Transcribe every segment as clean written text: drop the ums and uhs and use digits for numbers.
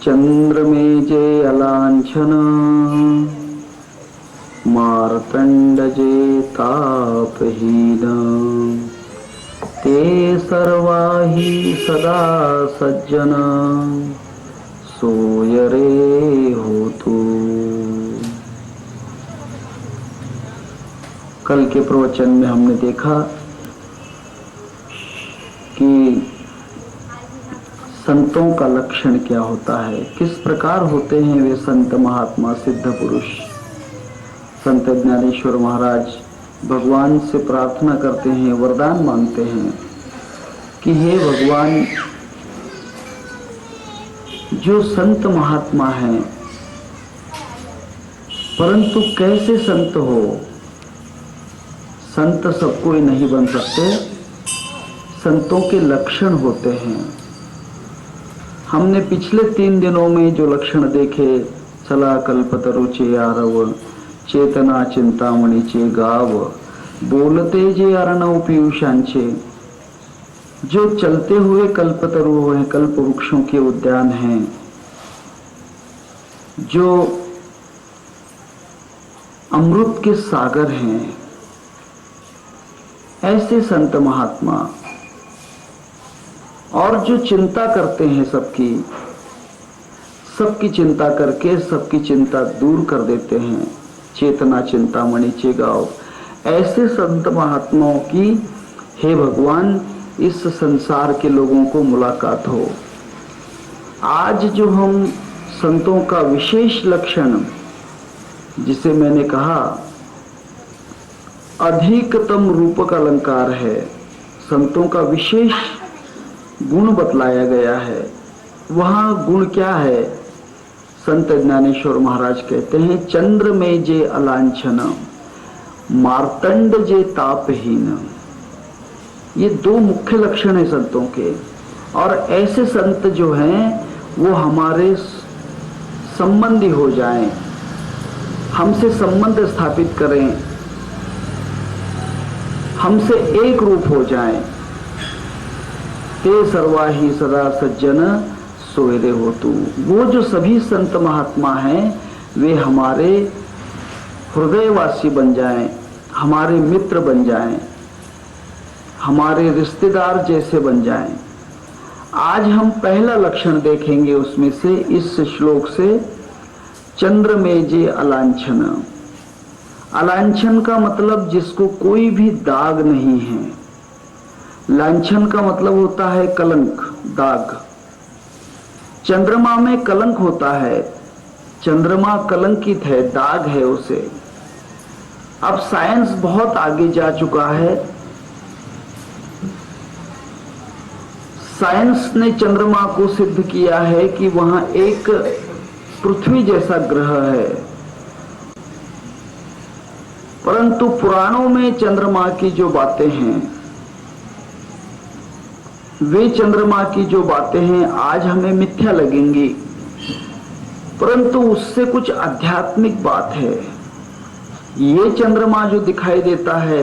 चंद्रमेजे अलांछन मार्तंडजे तापहीन ते सर्वाहि सदा सज्जन सोयरे होतु। कल के प्रवचन में हमने देखा कि संतों का लक्षण क्या होता है, किस प्रकार होते हैं वे संत महात्मा सिद्ध पुरुष। संत ज्ञानेश्वर महाराज भगवान से प्रार्थना करते हैं, वरदान मांगते हैं कि हे भगवान, जो संत महात्मा हैं, परंतु कैसे संत हो। संत सब कोई नहीं बन सकते, संतों के लक्षण होते हैं। हमने पिछले 3 दिनों में जो लक्षण देखे, चला कल्पतरु चे आरव, चेतना चिंतामणि चे गाव, बोलते जे अरणव पीयूषांचे। जो चलते हुए कल्पतरु हैं, कल्प वृक्षों के उद्यान हैं, जो अमृत के सागर हैं, ऐसे संत महात्मा। और जो चिंता करते हैं सबकी चिंता करके सबकी चिंता दूर कर देते हैं, चेतना चिंतामणि चे गाओ। ऐसे संत महात्माओं की हे भगवान इस संसार के लोगों को मुलाकात हो। आज जो हम संतों का विशेष लक्षण, जिसे मैंने कहा अधिकतम रूपक अलंकार है, संतों का विशेष गुण बतलाया गया है। वहां गुण क्या है? संत ज्ञानेश्वर महाराज कहते हैं, चंद्र में जे अलांछन मार्तंड जे तापहीन। ये 2 मुख्य लक्षण है संतों के। और ऐसे संत जो हैं वो हमारे संबंधी हो जाएं, हमसे संबंध स्थापित करें, हमसे एक रूप हो जाएं। ते सर्वाहि सदा सज्जन सोयरे होतु। वो जो सभी संत महात्मा हैं वे हमारे हृदयवासी बन जाएं, हमारे मित्र बन जाएं, हमारे रिश्तेदार जैसे बन जाएं। आज हम पहला लक्षण देखेंगे उसमें से, इस श्लोक से, चंद्र में जे अलांछन। अलांछन का मतलब जिसको कोई भी दाग नहीं है। लांछन का मतलब होता है कलंक, दाग। चंद्रमा में कलंक होता है, चंद्रमा कलंकित है, दाग है उसे। अब साइंस बहुत आगे जा चुका है। साइंस ने चंद्रमा को सिद्ध किया है कि वहां एक पृथ्वी जैसा ग्रह है। परंतु पुराणों में चंद्रमा की जो बातें हैं, वे चंद्रमा की जो बातें हैं आज हमें मिथ्या लगेंगी, परंतु उससे कुछ आध्यात्मिक बात है। ये चंद्रमा जो दिखाई देता है,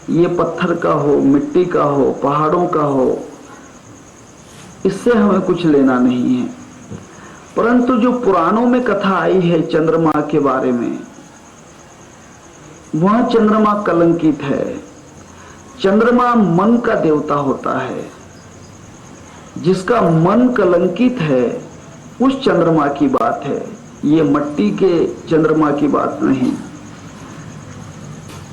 ये पत्थर का हो, मिट्टी का हो, पहाड़ों का हो, इससे हमें कुछ लेना नहीं है। परंतु जो पुराणों में कथा आई है चंद्रमा के बारे में, वह चंद्रमा कलंकित है। चंद्रमा मन का देवता होता है। जिसका मन कलंकित है उस चंद्रमा की बात है, ये मट्टी के चंद्रमा की बात नहीं।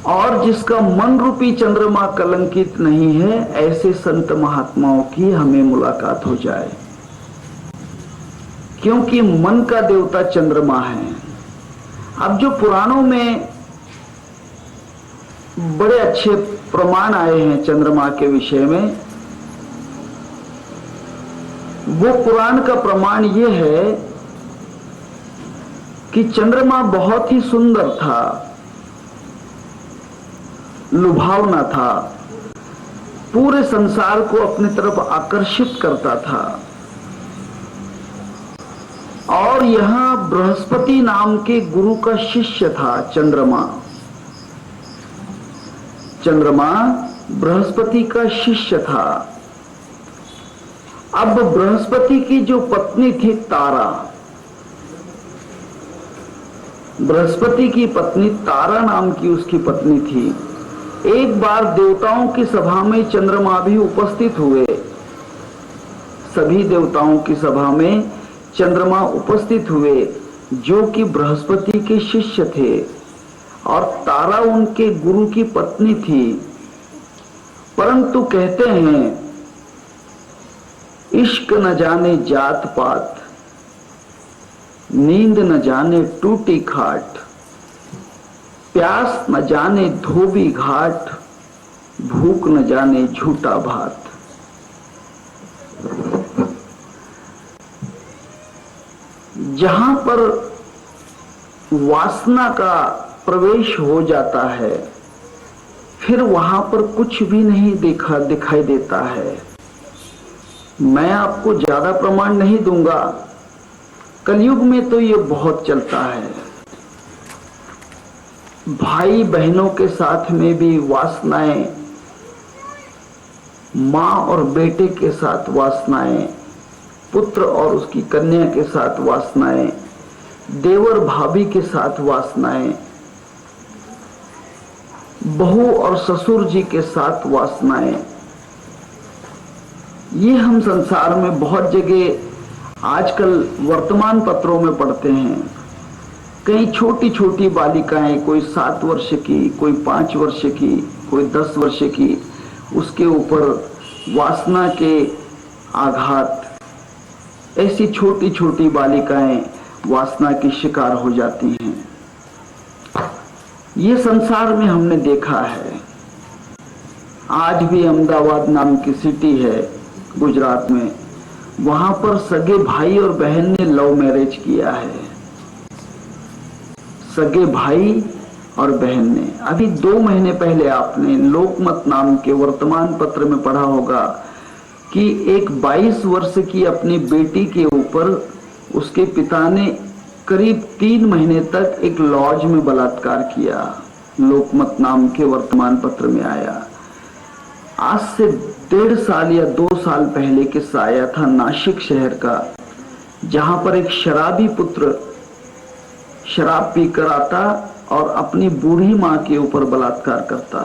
और जिसका मन रूपी चंद्रमा कलंकित नहीं है, ऐसे संत महात्माओं की हमें मुलाकात हो जाए, क्योंकि मन का देवता चंद्रमा है। अब जो पुराणों में बड़े अच्छे प्रमाण आए हैं चंद्रमा के विषय में, वो पुराण का प्रमाण ये है कि चंद्रमा बहुत ही सुंदर था, लुभावना था, पूरे संसार को अपनी तरफ आकर्षित करता था। और यहां बृहस्पति नाम के गुरु का शिष्य था चंद्रमा। चंद्रमा बृहस्पति का शिष्य था। अब बृहस्पति की जो पत्नी थी तारा, बृहस्पति की पत्नी तारा नाम की उसकी पत्नी थी। एक बार देवताओं की सभा में चंद्रमा भी उपस्थित हुए, सभी देवताओं की सभा में चंद्रमा उपस्थित हुए जो कि बृहस्पति के शिष्य थे, और तारा उनके गुरु की पत्नी थी। परंतु कहते हैं इश्क न जाने जात पात, नींद न जाने टूटी खाट, प्यास न जाने धोबी घाट, भूख न जाने झूठा भात। जहां पर वासना का प्रवेश हो जाता है फिर वहां पर कुछ भी नहीं दिखाई देता है। मैं आपको ज्यादा प्रमाण नहीं दूंगा, कलयुग में तो ये बहुत चलता है। भाई बहनों के साथ में भी वासनाएं, माँ और बेटे के साथ वासनाएं, पुत्र और उसकी कन्या के साथ वासनाएं, देवर भाभी के साथ वासनाएं, बहू और ससुर जी के साथ वासनाएं। ये हम संसार में बहुत जगह आजकल वर्तमान पत्रों में पढ़ते हैं। कई छोटी छोटी बालिकाएं, कोई 7 वर्ष की, कोई 5 वर्ष की, कोई 10 वर्ष की, उसके ऊपर वासना के आघात, ऐसी छोटी छोटी बालिकाएं वासना की शिकार हो जाती हैं। ये संसार में हमने देखा है। आज भी अहमदाबाद नाम की सिटी है गुजरात में, वहां पर सगे भाई और बहन ने लव मैरिज किया है। सगे भाई और बहन ने। अभी 2 महीने पहले आपने लोकमत नाम के वर्तमान पत्र में पढ़ा होगा कि एक 22 वर्ष की अपनी बेटी के ऊपर उसके पिता ने करीब 3 महीने तक एक लॉज में बलात्कार किया। लोकमत नाम के वर्तमान पत्र में आया। आज से 1.5 साल या 2 साल पहले किस्सा आया था नासिक शहर का, जहां पर एक शराबी पुत्र शराब पीकर आता और अपनी बूढ़ी मां के ऊपर बलात्कार करता।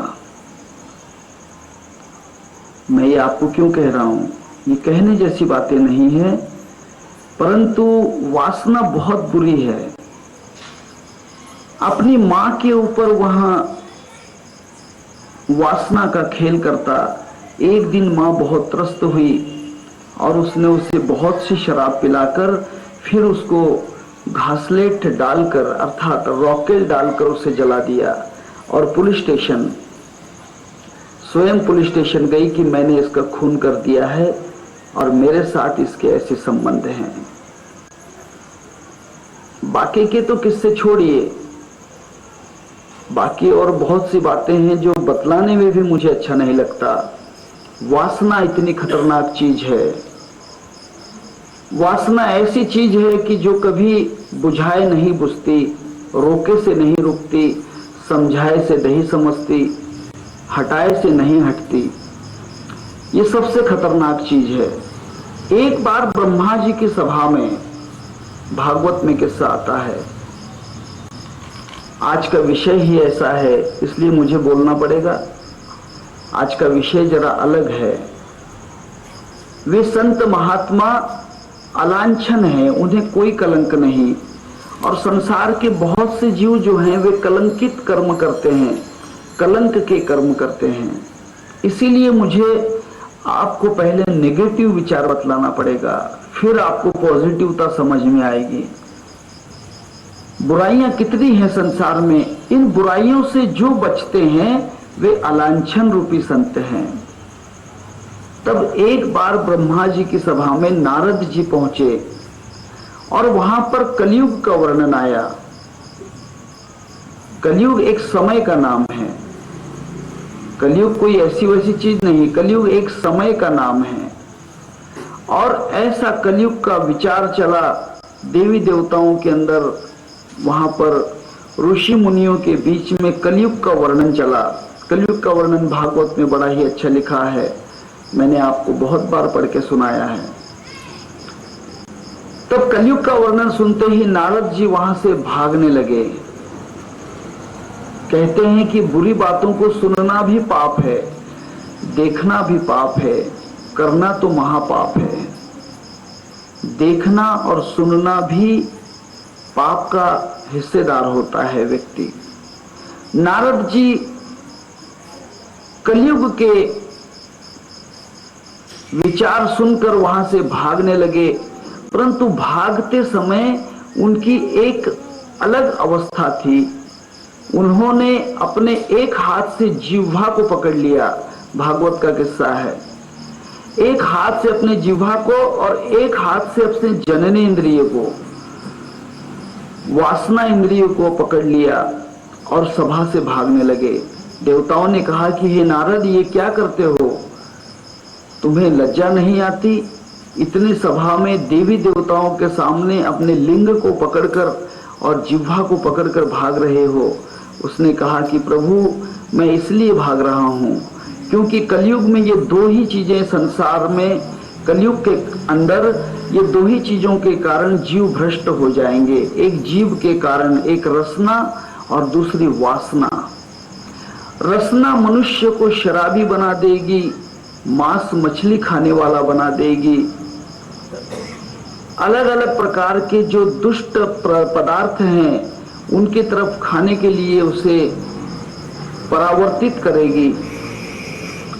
मैं ये आपको क्यों कह रहा हूं, ये कहने जैसी बातें नहीं है, परंतु वासना बहुत बुरी है। अपनी मां के ऊपर वहां वासना का खेल करता। एक दिन मां बहुत त्रस्त हुई और उसने उसे बहुत सी शराब पिलाकर फिर उसको घासलेट डालकर अर्थात रॉकेल डालकर उसे जला दिया। और पुलिस स्टेशन, स्वयं पुलिस स्टेशन गई कि मैंने इसका खून कर दिया है और मेरे साथ इसके ऐसे संबंध हैं। बाकी के तो किससे छोड़िए, बाकी और बहुत सी बातें हैं जो बतलाने में भी मुझे अच्छा नहीं लगता। वासना इतनी खतरनाक चीज है। वासना ऐसी चीज है कि जो कभी बुझाए नहीं बुझती, रोके से नहीं रुकती, समझाए से नहीं समझती, हटाए से नहीं हटती। ये सबसे खतरनाक चीज है। एक बार ब्रह्मा जी की सभा में भागवत में किस्सा आता है। आज का विषय ही ऐसा है इसलिए मुझे बोलना पड़ेगा। आज का विषय जरा अलग है। वे संत महात्मा अलांछन हैं, उन्हें कोई कलंक नहीं। और संसार के बहुत से जीव जो हैं वे कलंकित कर्म करते हैं, कलंक के कर्म करते हैं। इसीलिए मुझे आपको पहले नेगेटिव विचार बतलाना पड़ेगा, फिर आपको पॉजिटिवता समझ में आएगी। बुराइयां कितनी हैं संसार में, इन बुराइयों से जो बचते हैं वे अलांछन रूपी संत हैं। तब एक बार ब्रह्मा जी की सभा में नारद जी पहुंचे और वहां पर कलयुग का वर्णन आया। कलयुग एक समय का नाम है। कलयुग कोई ऐसी वैसी चीज नहीं, कलयुग एक समय का नाम है। और ऐसा कलयुग का विचार चला देवी देवताओं के अंदर, वहां पर ऋषि मुनियों के बीच में कलयुग का वर्णन चला। कलयुग का वर्णन भागवत में बड़ा ही अच्छा लिखा है, मैंने आपको बहुत बार पढ़ के सुनाया है। तब कलयुग का वर्णन सुनते ही नारद जी वहां से भागने लगे। कहते हैं कि बुरी बातों को सुनना भी पाप है, देखना भी पाप है, करना तो महापाप है। देखना और सुनना भी पाप का हिस्सेदार होता है व्यक्ति। नारद जी कलयुग के विचार सुनकर वहां से भागने लगे, परंतु भागते समय उनकी एक अलग अवस्था थी। उन्होंने अपने एक हाथ से जिह्वा को पकड़ लिया, भागवत का किस्सा है। एक हाथ से अपने जिह्वा को और एक हाथ से अपने जननी इंद्रिय को, वासना इंद्रिय को पकड़ लिया और सभा से भागने लगे। देवताओं ने कहा कि हे नारद, ये क्या करते हो? तुम्हें लज्जा नहीं आती? इतनी सभा में देवी देवताओं के सामने अपने लिंग को पकड़कर और जिह्वा को पकड़कर भाग रहे हो। उसने कहा कि प्रभु, मैं इसलिए भाग रहा हूं क्योंकि कलयुग में ये दो ही चीजें संसार में, कलयुग के अंदर ये दो ही चीजों के कारण जीव भ्रष्ट हो जाएंगे। एक जीव के कारण, एक रसना और दूसरी वासना। रसना मनुष्य को शराबी बना देगी, मांस मछली खाने वाला बना देगी। अलग अलग प्रकार के जो दुष्ट पदार्थ हैं उनके तरफ खाने के लिए उसे परावर्तित करेगी,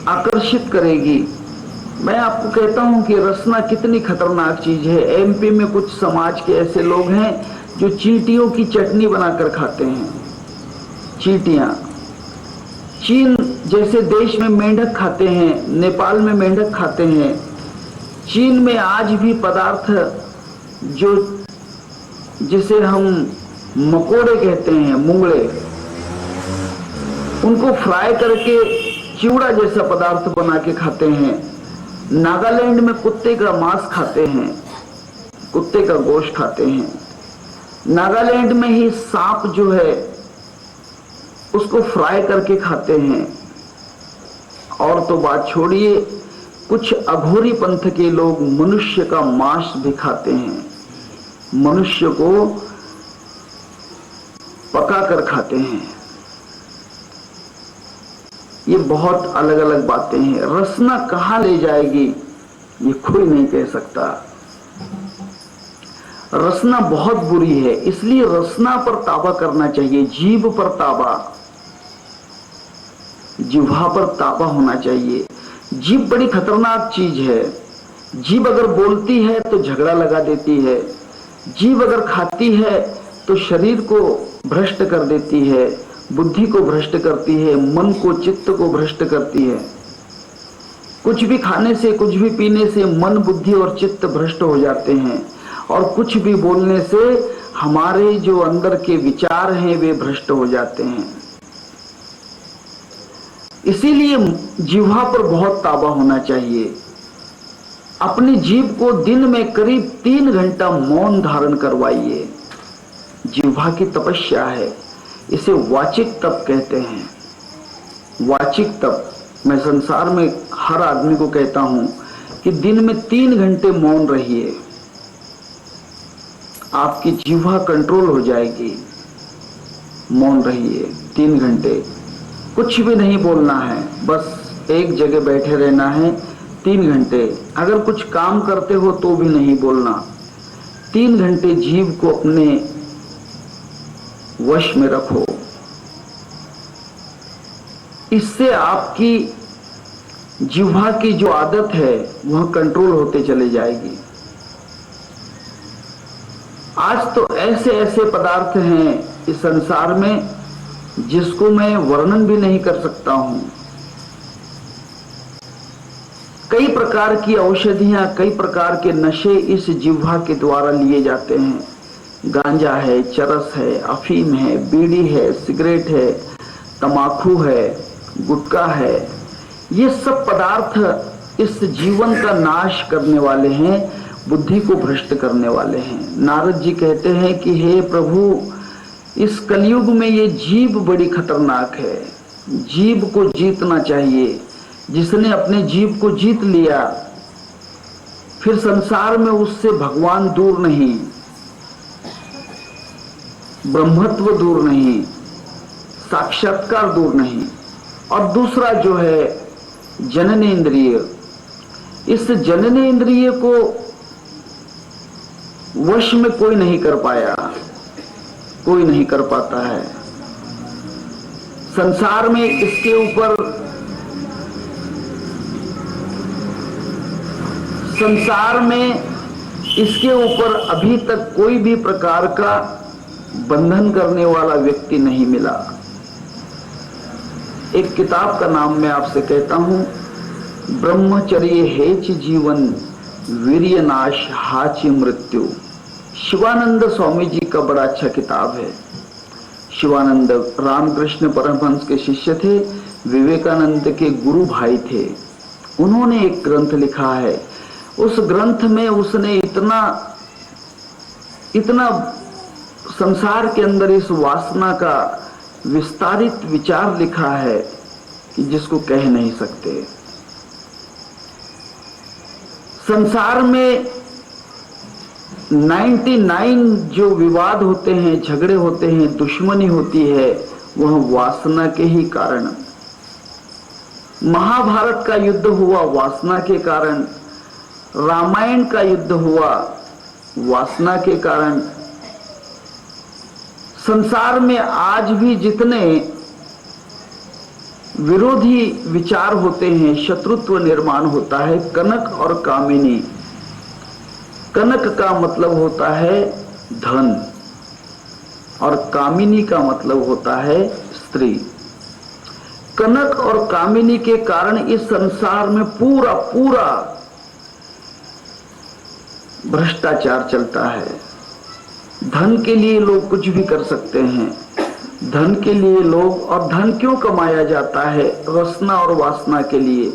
आकर्षित करेगी। मैं आपको कहता हूं कि रसना कितनी खतरनाक चीज है। एमपी में कुछ समाज के ऐसे लोग हैं जो चींटियों की चटनी बनाकर खाते हैं। चींटियां, चीन जैसे देश में मेंढक खाते हैं, नेपाल में मेंढक खाते हैं। चीन में आज भी पदार्थ जो जिसे हम मकोड़े कहते हैं, मुंगड़े, उनको फ्राई करके चिवड़ा जैसा पदार्थ बना के खाते हैं। नागालैंड में कुत्ते का मांस खाते हैं, कुत्ते का गोश्त खाते हैं। नागालैंड में ही सांप जो है उसको फ्राई करके खाते हैं। और तो बात छोड़िए, कुछ अघोरी पंथ के लोग मनुष्य का मांस भी खाते हैं, मनुष्य को पकाकर खाते हैं। ये बहुत अलग अलग बातें हैं। रसना कहां ले जाएगी ये कोई नहीं कह सकता। रसना बहुत बुरी है, इसलिए रसना पर ताबा करना चाहिए। जीभ पर ताबा, जिह्वा पर ताबा होना चाहिए। जीभ बड़ी खतरनाक चीज है। जीभ अगर बोलती है तो झगड़ा लगा देती है। जीभ अगर खाती है तो शरीर को भ्रष्ट कर देती है, बुद्धि को भ्रष्ट करती है, मन को, चित्त को भ्रष्ट करती है। कुछ भी खाने से, कुछ भी पीने से मन, बुद्धि और चित्त भ्रष्ट हो जाते हैं, और कुछ भी बोलने से हमारे जो अंदर के विचार हैं वे भ्रष्ट हो जाते हैं। इसीलिए जिह्वा पर बहुत ताबा होना चाहिए। अपनी जीभ को दिन में करीब 3 घंटा मौन धारण करवाइए। जिह्वा की तपस्या है, इसे वाचिक तप कहते हैं। वाचिक तप मैं संसार में हर आदमी को कहता हूं कि दिन में 3 घंटे मौन रहिए, आपकी जिह्वा कंट्रोल हो जाएगी। मौन रहिए 3 घंटे, कुछ भी नहीं बोलना है, बस एक जगह बैठे रहना है 3 घंटे। अगर कुछ काम करते हो तो भी नहीं बोलना। 3 घंटे जीभ को अपने वश में रखो। इससे आपकी जिह्वा की जो आदत है वह कंट्रोल होते चले जाएगी। आज तो ऐसे ऐसे पदार्थ हैं इस संसार में जिसको मैं वर्णन भी नहीं कर सकता हूं। कई प्रकार की औषधियां, कई प्रकार के नशे इस जिह्वा के द्वारा लिए जाते हैं। गांजा है, चरस है, अफीम है, बीड़ी है, सिगरेट है, तमाकू है, गुटखा है। ये सब पदार्थ इस जीवन का नाश करने वाले हैं, बुद्धि को भ्रष्ट करने वाले हैं। नारद जी कहते हैं कि हे प्रभु, इस कलयुग में ये जीभ बड़ी खतरनाक है। जीभ को जीतना चाहिए। जिसने अपने जीभ को जीत लिया फिर संसार में उससे भगवान दूर नहीं, ब्रह्मत्व दूर नहीं, साक्षात्कार दूर नहीं। और दूसरा जो है जननेंद्रिय, इस जननेंद्रिय को वश में कोई नहीं कर पाया, कोई नहीं कर पाता है। संसार में इसके ऊपर, संसार में इसके ऊपर अभी तक कोई भी प्रकार का बंधन करने वाला व्यक्ति नहीं मिला। एक किताब का नाम मैं आपसे कहता हूं, ब्रह्मचर्य हेच जीवन वीर्यनाश हाचि मृत्यु। शिवानंद स्वामी जी का बड़ा अच्छा किताब है। शिवानंद रामकृष्ण परमहंस के शिष्य थे, विवेकानंद के गुरु भाई थे। उन्होंने एक ग्रंथ लिखा है। उस ग्रंथ में उसने इतना संसार के अंदर इस वासना का विस्तारित विचार लिखा है कि जिसको कह नहीं सकते। संसार में 99 जो विवाद होते हैं, झगड़े होते हैं, दुश्मनी होती है, वह वासना के ही कारण। महाभारत का युद्ध हुआ वासना के कारण, रामायण का युद्ध हुआ वासना के कारण। संसार में आज भी जितने विरोधी विचार होते हैं, शत्रुत्व निर्माण होता है। कनक और कामिनी, कनक का मतलब होता है धन और कामिनी का मतलब होता है स्त्री। कनक और कामिनी के कारण इस संसार में पूरा पूरा भ्रष्टाचार चलता है। धन के लिए लोग कुछ भी कर सकते हैं। धन के लिए लोग, और धन क्यों कमाया जाता है? रसना और वासना के लिए।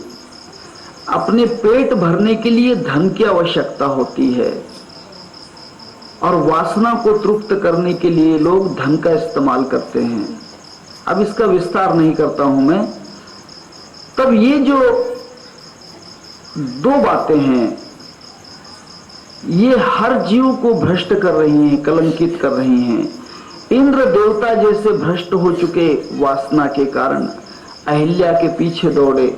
अपने पेट भरने के लिए धन की आवश्यकता होती है और वासना को तृप्त करने के लिए लोग धन का इस्तेमाल करते हैं। अब इसका विस्तार नहीं करता हूं मैं। तब ये जो दो बातें हैं, ये हर जीव को भ्रष्ट कर रही हैं, कलंकित कर रही हैं। इंद्र देवता जैसे भ्रष्ट हो चुके वासना के कारण, अहिल्या के पीछे दौड़े।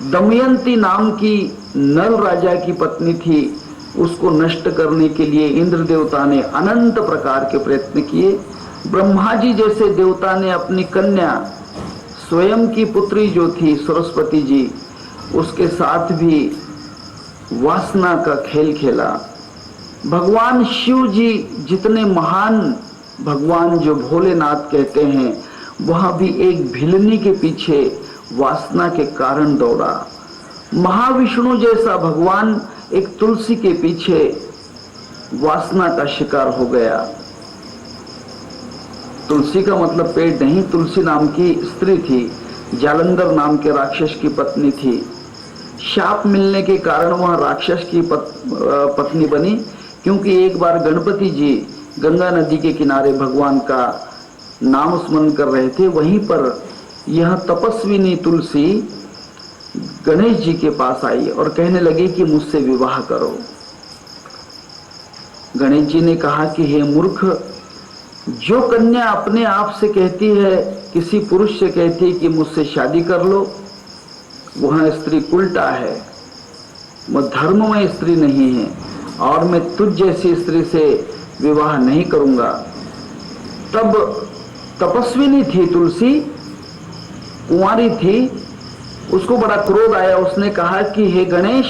दमयंती नाम की नल राजा की पत्नी थी, उसको नष्ट करने के लिए इंद्र देवता ने अनंत प्रकार के प्रयत्न किए। ब्रह्मा जी जैसे देवता ने अपनी कन्या स्वयं की पुत्री जो थी सरस्वती जी, उसके साथ भी वासना का खेल खेला। भगवान शिव जी जितने महान भगवान जो भोलेनाथ कहते हैं, वह भी एक भिलनी के पीछे वासना के कारण दौड़ा। महाविष्णु जैसा भगवान एक तुलसी के पीछे वासना का शिकार हो गया। तुलसी का मतलब पेड़ नहीं, तुलसी नाम की स्त्री थी, जालंधर नाम के राक्षस की पत्नी थी। शाप मिलने के कारण वह राक्षस की पत्नी बनी, क्योंकि एक बार गणपति जी गंगा नदी के किनारे भगवान का नाम स्मरण कर रहे थे। वहीं पर यह तपस्विनी तुलसी गणेश जी के पास आई और कहने लगी कि मुझसे विवाह करो। गणेश जी ने कहा कि हे मूर्ख, जो कन्या अपने आप से कहती है, किसी पुरुष से कहती है कि मुझसे शादी कर लो, वह स्त्री उल्टा है, वह धर्ममय स्त्री नहीं है और मैं तुझ जैसी स्त्री से विवाह नहीं करूंगा। तब तपस्विनी थी तुलसी, कुंवारी थी, उसको बड़ा क्रोध आया। उसने कहा कि हे गणेश,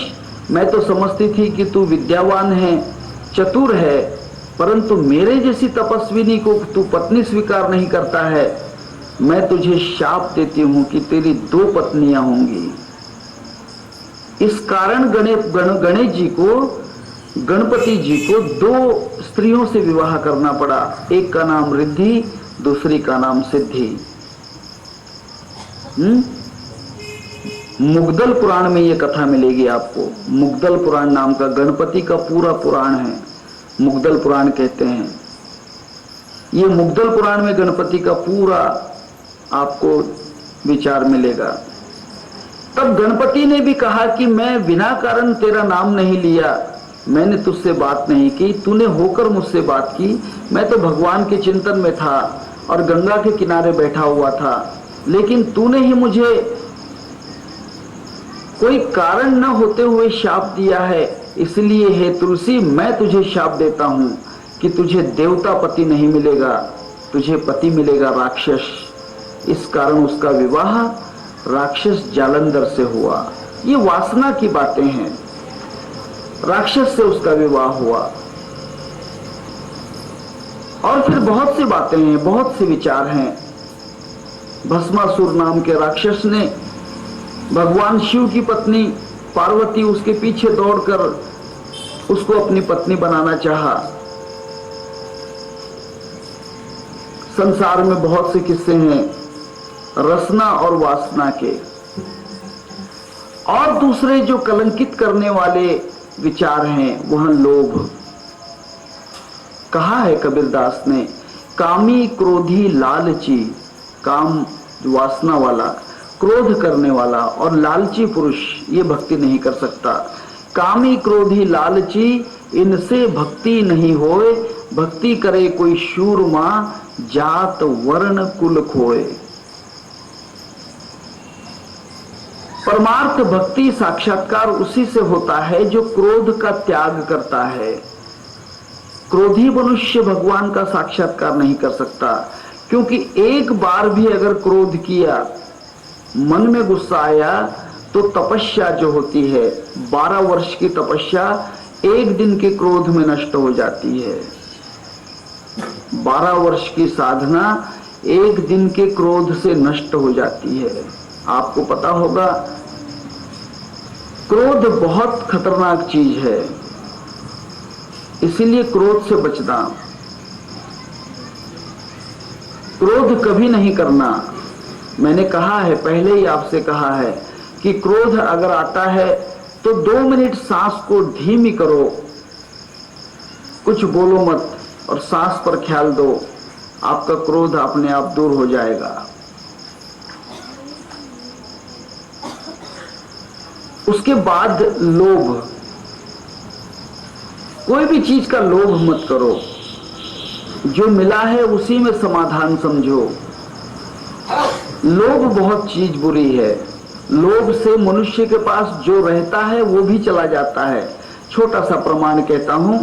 मैं तो समझती थी कि तू विद्यावान है, चतुर है, परंतु मेरे जैसी तपस्विनी को तू पत्नी स्वीकार नहीं करता है। मैं तुझे शाप देती हूं कि तेरी 2 पत्नियां होंगी। इस कारण गणेश जी को, गणपति जी को 2 स्त्रियों से विवाह करना पड़ा। एक का नाम रिद्धि, दूसरी का नाम सिद्धि। मुग्दल पुराण में यह कथा मिलेगी आपको। मुग्दल पुराण नाम का गणपति का पूरा पुराण है, मुग्दल पुराण कहते हैं। ये मुग्दल पुराण में गणपति का पूरा आपको विचार मिलेगा। तब गणपति ने भी कहा कि मैं बिना कारण तेरा नाम नहीं लिया, मैंने तुझसे बात नहीं की, तूने होकर मुझसे बात की। मैं तो भगवान के चिंतन में था और गंगा के किनारे बैठा हुआ था, लेकिन तूने ही मुझे कोई कारण न होते हुए शाप दिया है। इसलिए हे तुलसी, मैं तुझे शाप देता हूं कि तुझे देवता पति नहीं मिलेगा, तुझे पति मिलेगा राक्षस। इस कारण उसका विवाह राक्षस जालंधर से हुआ। ये वासना की बातें हैं। राक्षस से उसका विवाह हुआ। और फिर बहुत सी बातें हैं, बहुत से विचार हैं। भस्मासुर नाम के राक्षस ने भगवान शिव की पत्नी पार्वती, उसके पीछे दौड़कर उसको अपनी पत्नी बनाना चाहा। संसार में बहुत से किस्से हैं रसना और वासना के। और दूसरे जो कलंकित करने वाले विचार हैं वह लोभ। कहा है कबीरदास ने, कामी क्रोधी लालची, काम वासना वाला, क्रोध करने वाला और लालची पुरुष ये भक्ति नहीं कर सकता। कामी क्रोधी लालची, इनसे भक्ति नहीं होए, भक्ति करे कोई शूरमा, जात वर्ण कुल खोए। परमार्थ भक्ति साक्षात्कार उसी से होता है जो क्रोध का त्याग करता है। क्रोधी मनुष्य भगवान का साक्षात्कार नहीं कर सकता, क्योंकि एक बार भी अगर क्रोध किया, मन में गुस्सा आया, तो तपस्या जो होती है 12 वर्ष की तपस्या एक दिन के क्रोध में नष्ट हो जाती है। 12 वर्ष की साधना एक दिन के क्रोध से नष्ट हो जाती है। आपको पता होगा क्रोध बहुत खतरनाक चीज है, इसीलिए क्रोध से बचना, क्रोध कभी नहीं करना। मैंने कहा है, पहले ही आपसे कहा है कि क्रोध अगर आता है तो 2 मिनट सांस को धीमी करो, कुछ बोलो मत और सांस पर ख्याल दो, आपका क्रोध अपने आप दूर हो जाएगा। उसके बाद लोभ, कोई भी चीज का लोभ मत करो, जो मिला है उसी में समाधान समझो। लोभ बहुत चीज बुरी है। लोभ से मनुष्य के पास जो रहता है वो भी चला जाता है। छोटा सा प्रमाण कहता हूं,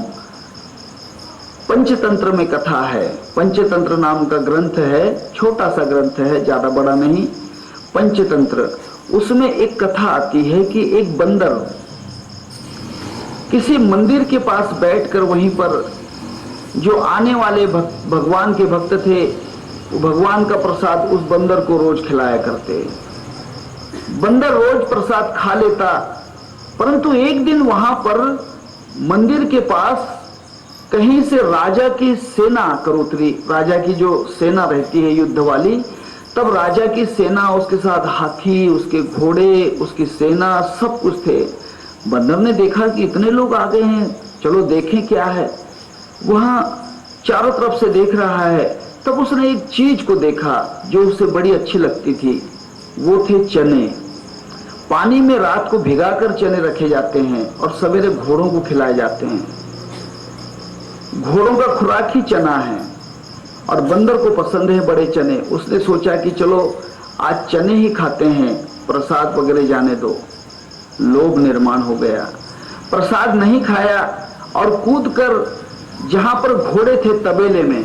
पंचतंत्र में कथा है। पंचतंत्र नाम का ग्रंथ है, छोटा सा ग्रंथ है, ज्यादा बड़ा नहीं, पंचतंत्र। उसमें एक कथा आती है कि एक बंदर किसी मंदिर के पास बैठकर वहीं पर जो आने वाले भगवान के भक्त थे, भगवान का प्रसाद उस बंदर को रोज खिलाया करते। बंदर रोज प्रसाद खा लेता, परंतु एक दिन वहां पर मंदिर के पास कहीं से राजा की सेना आकर उतरी। राजा की जो सेना रहती है युद्ध वाली, तब राजा की सेना, उसके साथ हाथी, उसके घोड़े, उसकी सेना, सब कुछ थे। बंदर ने देखा कि इतने लोग आ गए हैं, चलो देखें क्या है। वहां चारों तरफ से देख रहा है, तब उसने एक चीज को देखा जो उसे बड़ी अच्छी लगती थी। वो थे चने। पानी में रात को भिगाकर चने रखे जाते हैं और सवेरे घोड़ों को खिलाए जाते हैं। घोड़ों का खुराक ही चना है और बंदर को पसंद है बड़े चने। उसने सोचा कि चलो आज चने ही खाते हैं, प्रसाद वगैरह जाने दो। लोभ निर्माण हो गया, प्रसाद नहीं खाया और कूदकर जहां पर घोड़े थे तबेले में,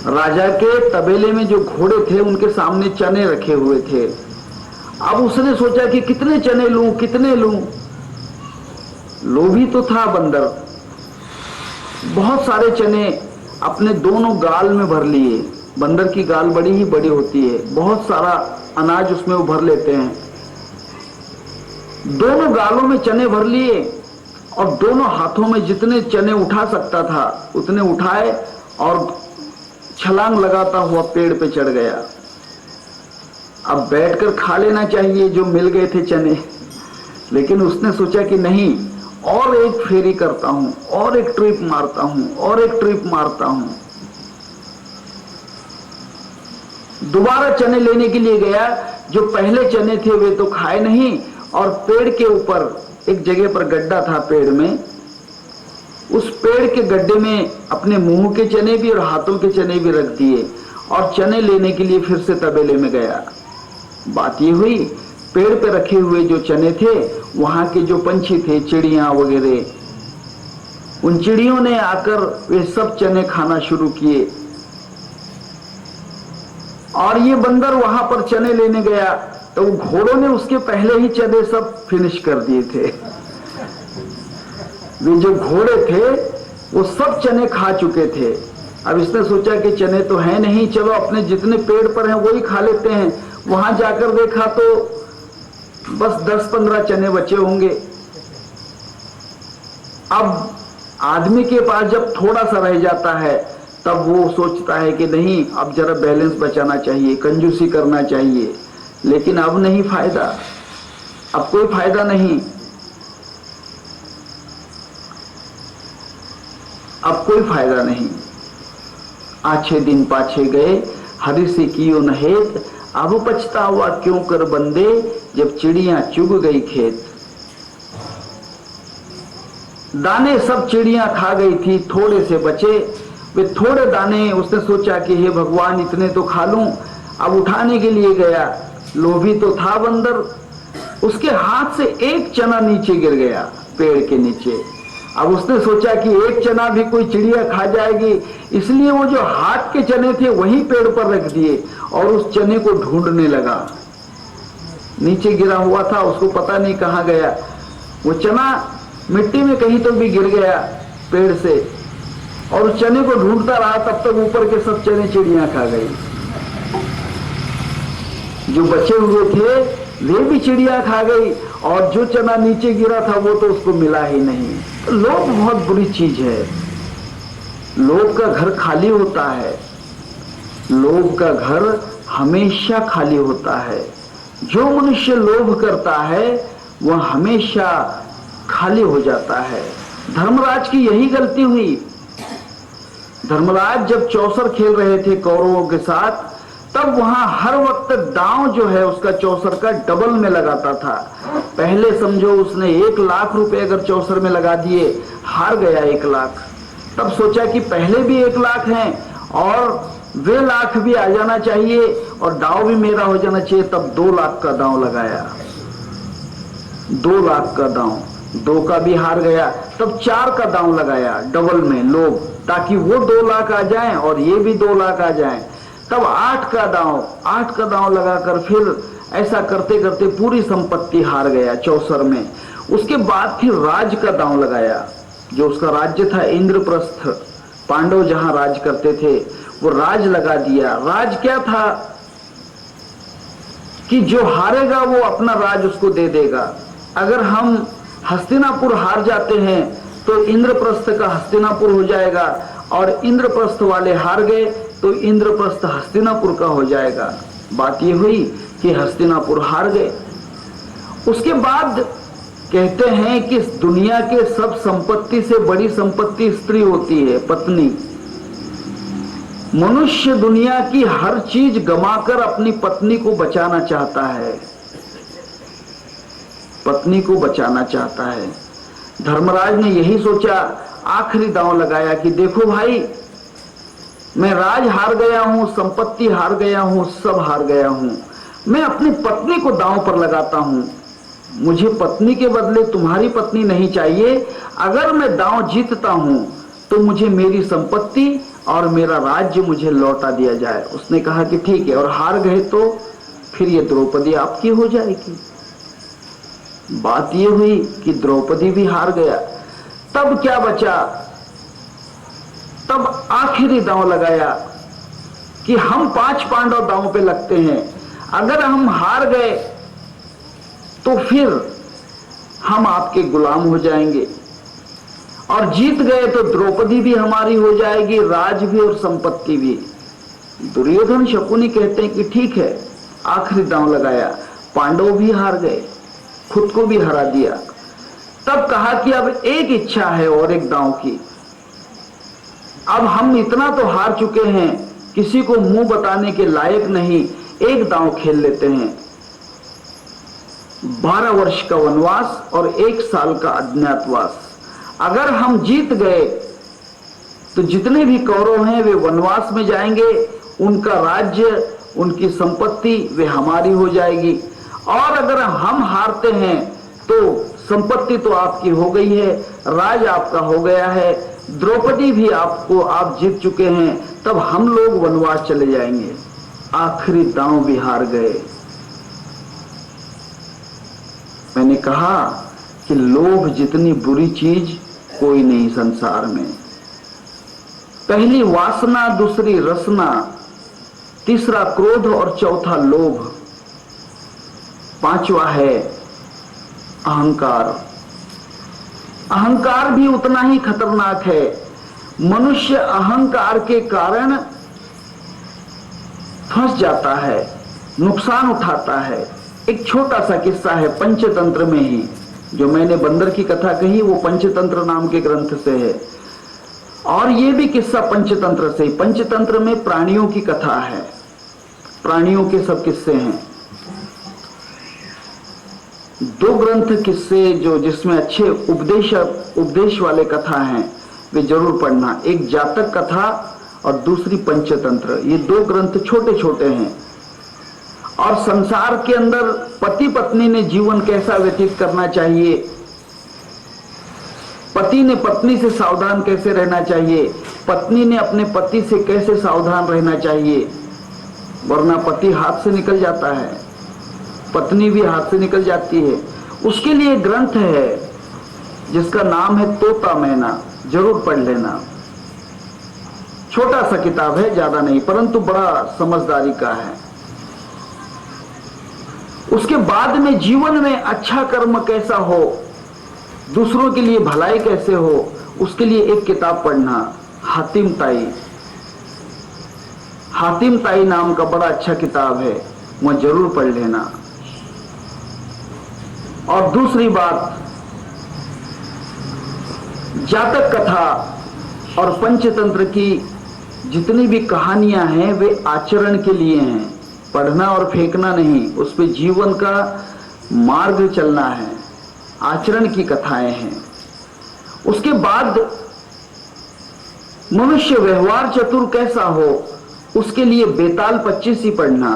राजा के तबेले में जो घोड़े थे उनके सामने चने रखे हुए थे। अब उसने सोचा कि कितने चने लूं, कितने लूं। लोभी तो था बंदर, बहुत सारे चने अपने दोनों गाल में भर लिए। बंदर की गाल बड़ी ही बड़ी होती है, बहुत सारा अनाज उसमें वो भर लेते हैं। दोनों गालों में चने भर लिए और दोनों हाथों में जितने चने उठा सकता था उतने उठाए और छलांग लगाता हुआ पेड़ पे चढ़ गया। अब बैठकर खा लेना चाहिए जो मिल गए थे चने, लेकिन उसने सोचा कि नहीं, और एक फेरी करता हूं, और एक ट्रिप मारता हूं, और एक ट्रिप मारता हूं। दोबारा चने लेने के लिए गया। जो पहले चने थे वे तो खाए नहीं, और पेड़ के ऊपर एक जगह पर गड्ढा था पेड़ में, उस पेड़ के गड्ढे में अपने मुंह के चने भी और हाथों के चने भी रख दिए और चने लेने के लिए फिर से तबेले में गया। बात ये हुई, पेड़ पे रखे हुए जो चने थे, वहां के जो पंछी थे, चिड़िया वगैरह, उन चिड़ियों ने आकर वे सब चने खाना शुरू किए। और ये बंदर वहां पर चने लेने गया तो घोड़ों ने उसके पहले ही चने सब फिनिश कर दिए थे। वे जो घोड़े थे वो सब चने खा चुके थे। अब इसने सोचा कि चने तो हैं नहीं, चलो अपने जितने पेड़ पर हैं वही खा लेते हैं। वहां जाकर देखा तो बस 10-15 चने बचे होंगे। अब आदमी के पास जब थोड़ा सा रह जाता है तब वो सोचता है कि नहीं, अब जरा बैलेंस बचाना चाहिए, कंजूसी करना चाहिए। लेकिन अब नहीं फायदा, अब कोई फायदा नहीं, अब कोई फायदा नहीं। आछे दिन पाछे गए, हरि से कियो न हेत, अब पछतावा क्यों कर बंदे, जब चिड़िया चुग गई खेत। दाने सब चिड़िया खा गई थी, थोड़े से बचे। वे थोड़े दाने उसने सोचा कि हे भगवान, इतने तो खा लूं। अब उठाने के लिए गया, लोभी तो था बंदर, उसके हाथ से एक चना नीचे गिर गया पेड़ के नीचे। अब उसने सोचा कि एक चना भी कोई चिड़िया खा जाएगी, इसलिए वो जो हाथ के चने थे वहीं पेड़ पर रख दिए और उस चने को ढूंढने लगा। नीचे गिरा हुआ था, उसको पता नहीं कहां गया। वो चना मिट्टी में कहीं तो भी गिर गया पेड़ से, और उस चने को ढूंढता रहा। तब तक ऊपर के सब चने चिड़िया खा गई। जो बचे हुए थे वे भी चिड़िया खा गई, और जो चना नीचे गिरा था वो तो उसको मिला ही नहीं। तो लोभ बहुत बुरी चीज है। लोभ का घर खाली होता है, लोभ का घर हमेशा खाली होता है। जो मनुष्य लोभ करता है वह हमेशा खाली हो जाता है। धर्मराज की यही गलती हुई। धर्मराज जब चौसर खेल रहे थे कौरवों के साथ, तब वहां हर वक्त दांव जो है उसका चौसर का डबल में लगाता था। पहले समझो उसने 1 लाख रुपए अगर चौसर में लगा दिए, हार गया 1 लाख। तब सोचा कि पहले भी 1 लाख हैं और वे लाख भी आ जाना चाहिए और दांव भी मेरा हो जाना चाहिए। तब 2 लाख का दांव लगाया, 2 लाख का दांव, 2 का भी हार गया। तब 4 का दांव लगाया डबल में, लोग, ताकि वो 2 लाख आ जाएं और ये भी 2 लाख आ जाएं। तब 8 का दांव लगाकर फिर ऐसा करते करते पूरी संपत्ति हार गया चौसर में। उसके बाद फिर राज का दांव लगाया। जो उसका राज्य था इंद्रप्रस्थ, पांडव जहां राज करते थे, वो राज लगा दिया। राज क्या था कि जो हारेगा वो अपना राज उसको दे देगा। अगर हम हस्तिनापुर हार जाते हैं तो इंद्रप्रस्थ का हस्तिनापुर हो जाएगा, और इंद्रप्रस्थ वाले हार गए तो इंद्रप्रस्थ हस्तिनापुर का हो जाएगा। बात ये हुई कि हस्तिनापुर हार गए। उसके बाद कहते हैं कि दुनिया के सब संपत्ति से बड़ी संपत्ति स्त्री होती है, पत्नी। मनुष्य दुनिया की हर चीज गंवाकर अपनी पत्नी को बचाना चाहता है, पत्नी को बचाना चाहता है। धर्मराज ने यही सोचा, आखिरी दांव लगाया कि देखो भाई, मैं राज हार गया हूं, संपत्ति हार गया हूं, सब हार गया हूं, मैं अपनी पत्नी को दांव पर लगाता हूं। मुझे पत्नी के बदले तुम्हारी पत्नी नहीं चाहिए। अगर मैं दांव जीतता हूं तो मुझे मेरी संपत्ति और मेरा राज्य मुझे लौटा दिया जाए। उसने कहा कि ठीक है, और हार गए तो फिर ये द्रौपदी आपकी हो जाएगी। बात ये हुई कि द्रौपदी भी हार गया। तब क्या बचा? तब आखिरी दांव लगाया कि हम 5 पांडव दांव पे लगते हैं। अगर हम हार गए तो फिर हम आपके गुलाम हो जाएंगे, और जीत गए तो द्रौपदी भी हमारी हो जाएगी, राज भी और संपत्ति भी। दुर्योधन शकुनी कहते हैं कि ठीक है। आखिरी दांव लगाया, पांडव भी हार गए, खुद को भी हरा दिया। तब कहा कि अब एक इच्छा है और एक दांव की। अब हम इतना तो हार चुके हैं किसी को मुंह बताने के लायक नहीं, एक दांव खेल लेते हैं। 12 वर्ष का वनवास और 1 साल का अज्ञातवास। अगर हम जीत गए तो जितने भी कौरव हैं वे वनवास में जाएंगे, उनका राज्य, उनकी संपत्ति वे हमारी हो जाएगी। और अगर हम हारते हैं तो संपत्ति तो आपकी हो गई है, राज आपका हो गया है, द्रौपदी भी आपको आप जीत चुके हैं, तब हम लोग वनवास चले जाएंगे। आखिरी दांव भी हार गए। मैंने कहा कि लोभ जितनी बुरी चीज कोई नहीं संसार में। पहली वासना, दूसरी रसना, तीसरा क्रोध और चौथा लोभ, पांचवा है अहंकार। अहंकार भी उतना ही खतरनाक है। मनुष्य अहंकार के कारण फंस जाता है, नुकसान उठाता है। एक छोटा सा किस्सा है पंचतंत्र में ही, जो मैंने बंदर की कथा कही वो पंचतंत्र नाम के ग्रंथ से है, और ये भी किस्सा पंचतंत्र से ही। पंचतंत्र में प्राणियों की कथा है, प्राणियों के सब किस्से हैं। 2 ग्रंथ किस्से जो जिसमें अच्छे उपदेश वाले कथा हैं वे जरूर पढ़ना। एक जातक कथा और दूसरी पंचतंत्र। ये 2 ग्रंथ छोटे छोटे हैं। और संसार के अंदर पति पत्नी ने जीवन कैसा व्यतीत करना चाहिए, पति ने पत्नी से सावधान कैसे रहना चाहिए, पत्नी ने अपने पति से कैसे सावधान रहना चाहिए, वरना पति हाथ से निकल जाता है, पत्नी भी हाथ से निकल जाती है। उसके लिए ग्रंथ है जिसका नाम है तोता मैना, जरूर पढ़ लेना। छोटा सा किताब है, ज्यादा नहीं, परंतु बड़ा समझदारी का है। उसके बाद में जीवन में अच्छा कर्म कैसा हो, दूसरों के लिए भलाई कैसे हो, उसके लिए एक किताब पढ़ना, हातिम ताई। हातिम ताई नाम का बड़ा अच्छा किताब है, वह जरूर पढ़ लेना। और दूसरी बात, जातक कथा और पंचतंत्र की जितनी भी कहानियां हैं वे आचरण के लिए हैं, पढ़ना और फेंकना नहीं, उस पे जीवन का मार्ग चलना है, आचरण की कथाएं हैं। उसके बाद मनुष्य व्यवहार चतुर कैसा हो, उसके लिए बेताल 25 ही पढ़ना।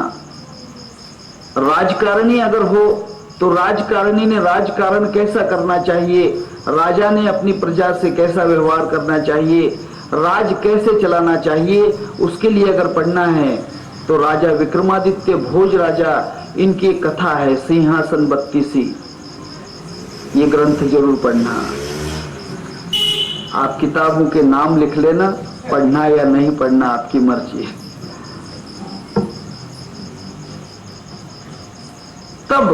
राजकारणी अगर हो तो राजकारणी ने राजकारण कैसा करना चाहिए, राजा ने अपनी प्रजा से कैसा व्यवहार करना चाहिए, राज कैसे चलाना चाहिए, उसके लिए अगर पढ़ना है तो राजा विक्रमादित्य भोज राजा, इनकी एक कथा है सिंहासन 32। ये ग्रंथ जरूर पढ़ना। आप किताबों के नाम लिख लेना, पढ़ना या नहीं पढ़ना आपकी मर्जी। तब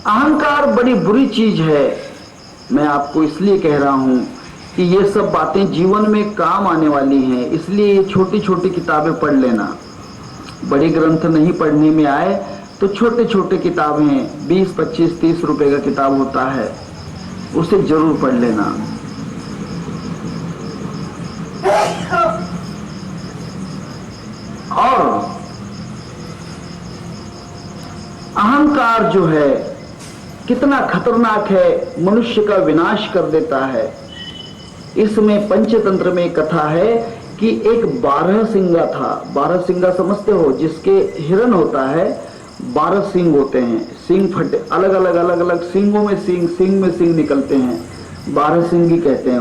अहंकार बड़ी बुरी चीज है। मैं आपको इसलिए कह रहा हूं कि ये सब बातें जीवन में काम आने वाली हैं, इसलिए ये छोटी छोटी किताबें पढ़ लेना। बड़े ग्रंथ नहीं पढ़ने में आए तो छोटे छोटे किताबें 20, 25, 30 रुपए का किताब होता है, उसे जरूर पढ़ लेना। और अहंकार जो है कितना खतरनाक है, मनुष्य का विनाश कर देता है। इसमें पंचतंत्र में एक कथा है कि एक 12 सिंगा था। 12 सिंगा समझते हो, जिसके हिरण होता है 12 सिंग होते हैं, सिंग फटे, अलग अलग सिंगों में सिंग में सिंग निकलते हैं, 12 सिंगी कहते हैं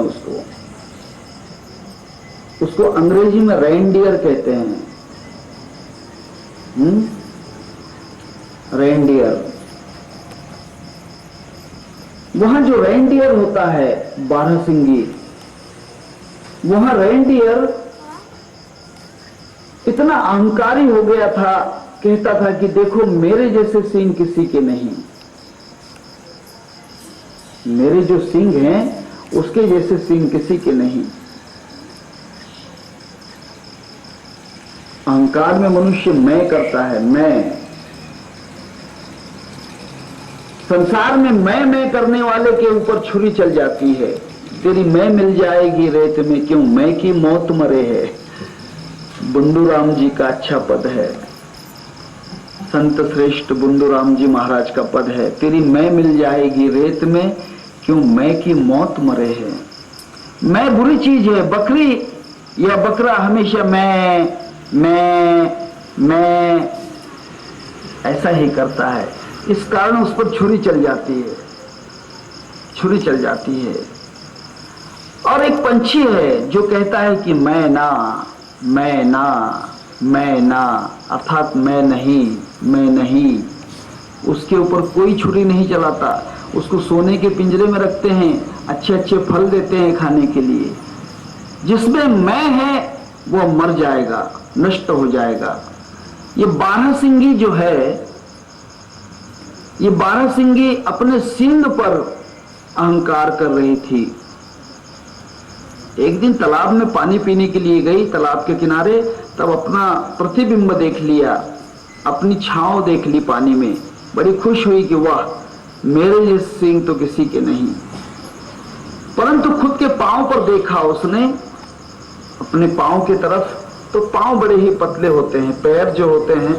उसको अंग्रेजी में रेनडियर कहते हैं। रेनडियर। वहां जो रेनडियर होता है 12 सिंगी, वहां रेनडियर इतना अहंकारी हो गया था, कहता था कि देखो मेरे जैसे सींग किसी के नहीं, मेरे जो सींग हैं उसके जैसे सींग किसी के नहीं। अहंकार में मनुष्य मैं करता है, मैं। संसार में मैं करने वाले के ऊपर छुरी चल जाती है, तेरी मैं मिल जाएगी रेत में, क्यों मैं की मौत मरे है। बुंदूराम जी का अच्छा पद है, संत श्रेष्ठ बुंदूराम जी महाराज का पद है। तेरी मैं मिल जाएगी रेत में, क्यों मैं की मौत मरे है। मैं बुरी चीज है, बकरी या बकरा हमेशा मैं ऐसा ही करता है, इस कारण उस पर छुरी चल जाती है, छुरी चल जाती है। और एक पंछी है जो कहता है कि मैं ना, मैं ना, मैं ना, अर्थात मैं नहीं, उसके ऊपर कोई छुरी नहीं चलाता। उसको सोने के पिंजरे में रखते हैं, अच्छे अच्छे फल देते हैं खाने के लिए। जिसमें मैं है वो मर जाएगा, नष्ट हो जाएगा। ये बारहसिंगी जो है, ये बारहसिंगी अपने सींग पर अहंकार कर रही थी। एक दिन तालाब में पानी पीने के लिए गई, तालाब के किनारे, तब अपना प्रतिबिंब देख लिया, अपनी छांव देख ली पानी में। बड़ी खुश हुई कि वाह, मेरे ये सींग तो किसी के नहीं। परंतु खुद के पांव पर देखा उसने, अपने पांव की तरफ, तो पांव बड़े ही पतले होते हैं। पैर जो होते हैं,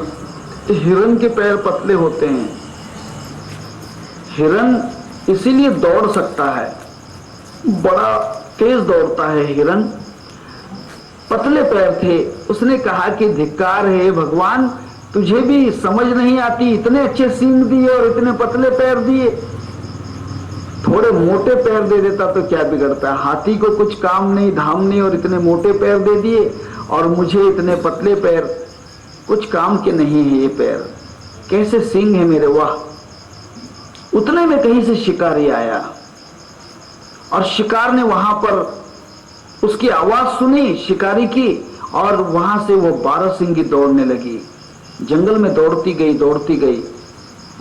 तो हिरन के पैर पतले होते हैं। हिरन इसीलिए दौड़ सकता है, बड़ा तेज दौड़ता है हिरन। पतले पैर थे। उसने कहा कि धिक्कार है भगवान, तुझे भी समझ नहीं आती, इतने अच्छे सींग दिए और इतने पतले पैर दिए। थोड़े मोटे पैर दे देता तो क्या बिगड़ता, हाथी को कुछ काम नहीं धाम नहीं और इतने मोटे पैर दे दिए, और मुझे इतने पतले पैर, कुछ काम के नहीं है ये पैर, कैसे सींग है मेरे, वाह। उतने में कहीं से शिकारी आया और शिकार ने वहां पर उसकी आवाज सुनी शिकारी की, और वहां से वो बारहसिंगी दौड़ने लगी। जंगल में दौड़ती गई।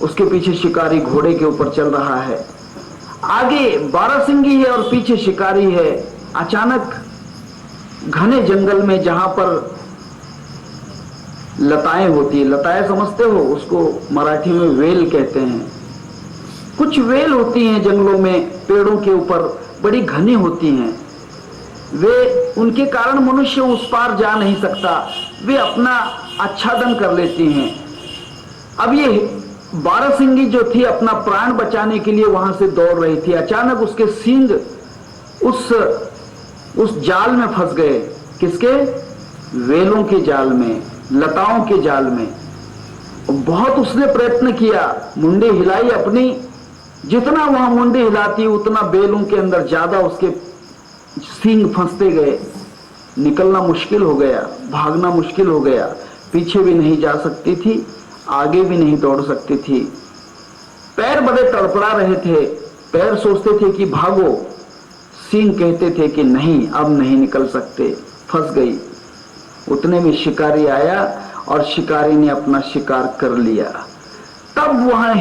उसके पीछे शिकारी घोड़े के ऊपर चल रहा है। आगे बारहसिंगी है और पीछे शिकारी है। अचानक घने जंगल में, जहां पर लताएं होती है, लताएं समझते हो, उसको मराठी में वेल कहते हैं। कुछ वेल होती हैं जंगलों में, पेड़ों के ऊपर बड़ी घनी होती हैं। वे, उनके कारण मनुष्य उस पार जा नहीं सकता, वे अपना आच्छादन कर लेती हैं। अब ये बारहसिंगी जो थी अपना प्राण बचाने के लिए वहां से दौड़ रही थी। अचानक उसके सींग उस जाल में फंस गए। किसके? वेलों के जाल में, लताओं के जाल में। बहुत उसने प्रयत्न किया, मुंडी हिलाई अपनी, जितना वहां मुंडी हिलाती उतना बेलों के अंदर ज्यादा उसके सींग फंसते गए। निकलना मुश्किल हो गया, भागना मुश्किल हो गया। पीछे भी नहीं जा सकती थी, आगे भी नहीं दौड़ सकती थी। पैर बड़े तड़पड़ा रहे थे। पैर सोचते थे कि भागो, सींग कहते थे कि नहीं, अब नहीं निकल सकते, फंस गई। उतने में शिकारी आया और शिकारी ने अपना शिकार कर लिया। तब वहां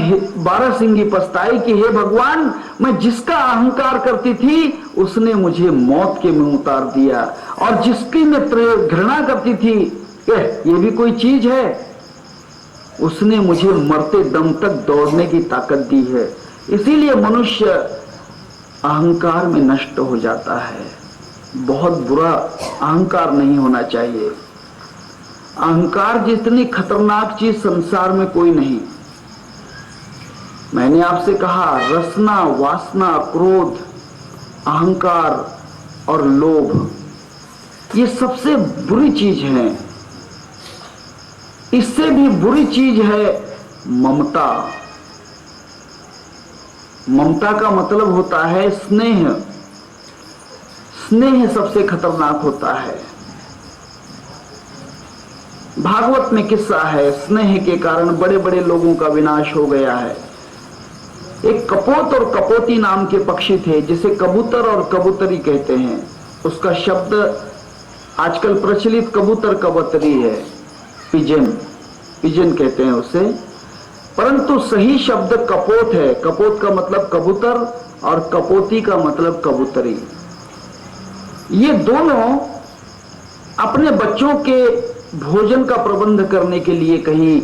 बारहसिंगी पछताई कि हे भगवान, मैं जिसका अहंकार करती थी उसने मुझे मौत के में उतार दिया, और जिसकी मैं घृणा करती थी, ये भी कोई चीज है, उसने मुझे मरते दम तक दौड़ने की ताकत दी है। इसीलिए मनुष्य अहंकार में नष्ट हो जाता है। बहुत बुरा अहंकार नहीं होना चाहिए। अहंकार जितनी खतरनाक चीज संसार में कोई नहीं। मैंने आपसे कहा, रसना, वासना, क्रोध, अहंकार और लोभ, ये सबसे बुरी चीज है। इससे भी बुरी चीज है ममता। ममता का मतलब होता है स्नेह। स्नेह सबसे खतरनाक होता है। भागवत में किस्सा है, स्नेह के कारण बड़े बड़े लोगों का विनाश हो गया है। एक कपोत और कपोती नाम के पक्षी थे, जिसे कबूतर और कबूतरी कहते हैं। उसका शब्द आजकल प्रचलित कबूतर कबूतरी है, पिजन, पिजन कहते हैं उसे, परंतु सही शब्द कपोत है। कपोत का मतलब कबूतर और कपोती का मतलब कबूतरी। ये दोनों अपने बच्चों के भोजन का प्रबंध करने के लिए कहीं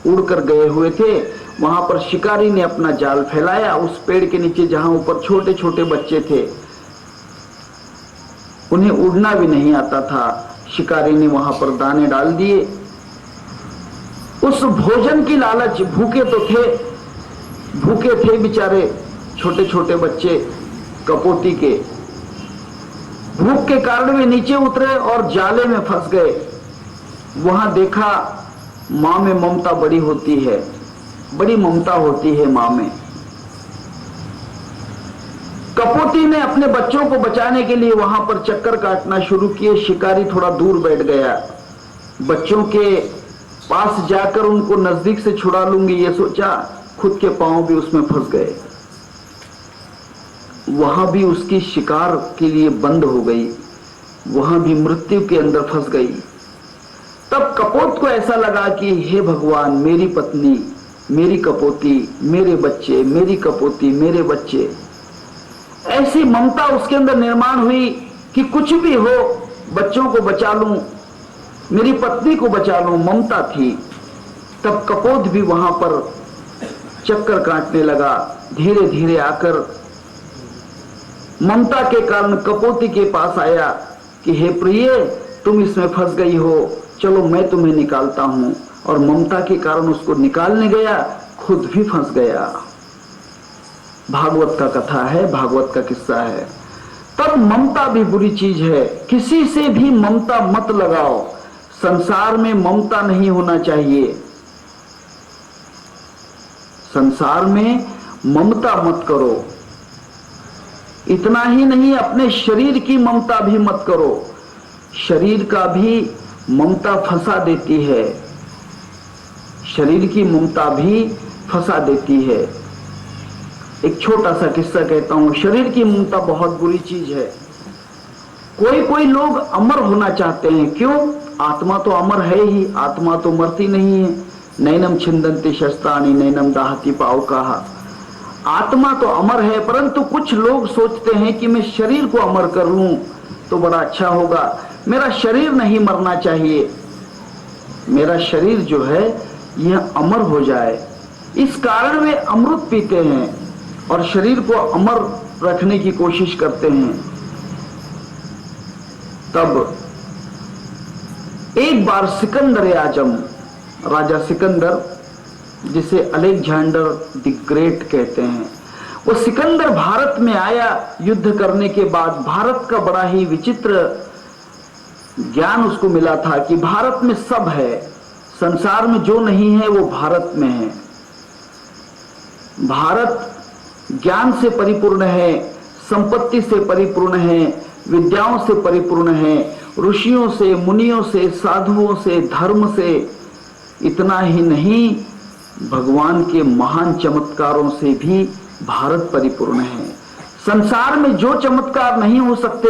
उड़कर गए हुए थे। वहां पर शिकारी ने अपना जाल फैलाया उस पेड़ के नीचे, जहां ऊपर छोटे छोटे बच्चे थे, उन्हें उड़ना भी नहीं आता था। शिकारी ने वहां पर दाने डाल दिए। उस भोजन की लालच, भूखे तो थे, भूखे थे बेचारे छोटे छोटे बच्चे कपोती के, भूख के कारण वे नीचे उतरे और जाले में फंस गए। वहां देखा मां में ममता बड़ी होती है, बड़ी ममता होती है मां में। कपोती ने अपने बच्चों को बचाने के लिए वहां पर चक्कर काटना शुरू किए। शिकारी थोड़ा दूर बैठ गया, बच्चों के पास जाकर उनको नजदीक से छुड़ा लूंगी ये सोचा, खुद के पांव भी उसमें फंस गए। वहां भी उसकी शिकार के लिए बंद हो गई, वहां भी मृत्यु के अंदर फंस गई। तब कपोत को ऐसा लगा कि हे भगवान, मेरी पत्नी, मेरी कपोती, मेरे बच्चे, मेरी कपोती, मेरे बच्चे, ऐसी ममता उसके अंदर निर्माण हुई कि कुछ भी हो बच्चों को बचा लूं, मेरी पत्नी को बचा लूं, ममता थी। तब कपोत भी वहां पर चक्कर काटने लगा, धीरे धीरे आकर ममता के कारण कपोती के पास आया कि हे प्रिय, तुम इसमें फंस गई हो, चलो मैं तुम्हें निकालता हूं। और ममता के कारण उसको निकालने गया, खुद भी फंस गया। भागवत का कथा है, भागवत का किस्सा है। तब ममता भी बुरी चीज है, किसी से भी ममता मत लगाओ, संसार में ममता नहीं होना चाहिए, संसार में ममता मत करो। इतना ही नहीं, अपने शरीर की ममता भी मत करो, शरीर का भी ममता फंसा देती है, शरीर की ममता भी फंसा देती है। एक छोटा सा किस्सा कहता हूं, शरीर की ममता बहुत बुरी चीज है। कोई कोई लोग अमर होना चाहते हैं, क्यों? आत्मा तो अमर है ही, आत्मा तो मरती नहीं है। नैनम छिंदन्ति शस्त्राणि नैनम दाहति पावकाः, आत्मा तो अमर है, परंतु कुछ लोग सोचते हैं कि मैं शरीर को अमर कर लूं तो बड़ा अच्छा होगा, मेरा शरीर नहीं मरना चाहिए, मेरा शरीर जो है यह अमर हो जाए। इस कारण वे अमृत पीते हैं और शरीर को अमर रखने की कोशिश करते हैं। तब एक बार सिकंदर आजम, राजा सिकंदर, जिसे अलेक्जेंडर द ग्रेट कहते हैं, वो सिकंदर भारत में आया। युद्ध करने के बाद भारत का बड़ा ही विचित्र ज्ञान उसको मिला था कि भारत में सब है, संसार में जो नहीं है वो भारत में है। भारत ज्ञान से परिपूर्ण है, संपत्ति से परिपूर्ण है, विद्याओं से परिपूर्ण है, ऋषियों से, मुनियों से, साधुओं से, धर्म से। इतना ही नहीं, भगवान के महान चमत्कारों से भी भारत परिपूर्ण है। संसार में जो चमत्कार नहीं हो सकते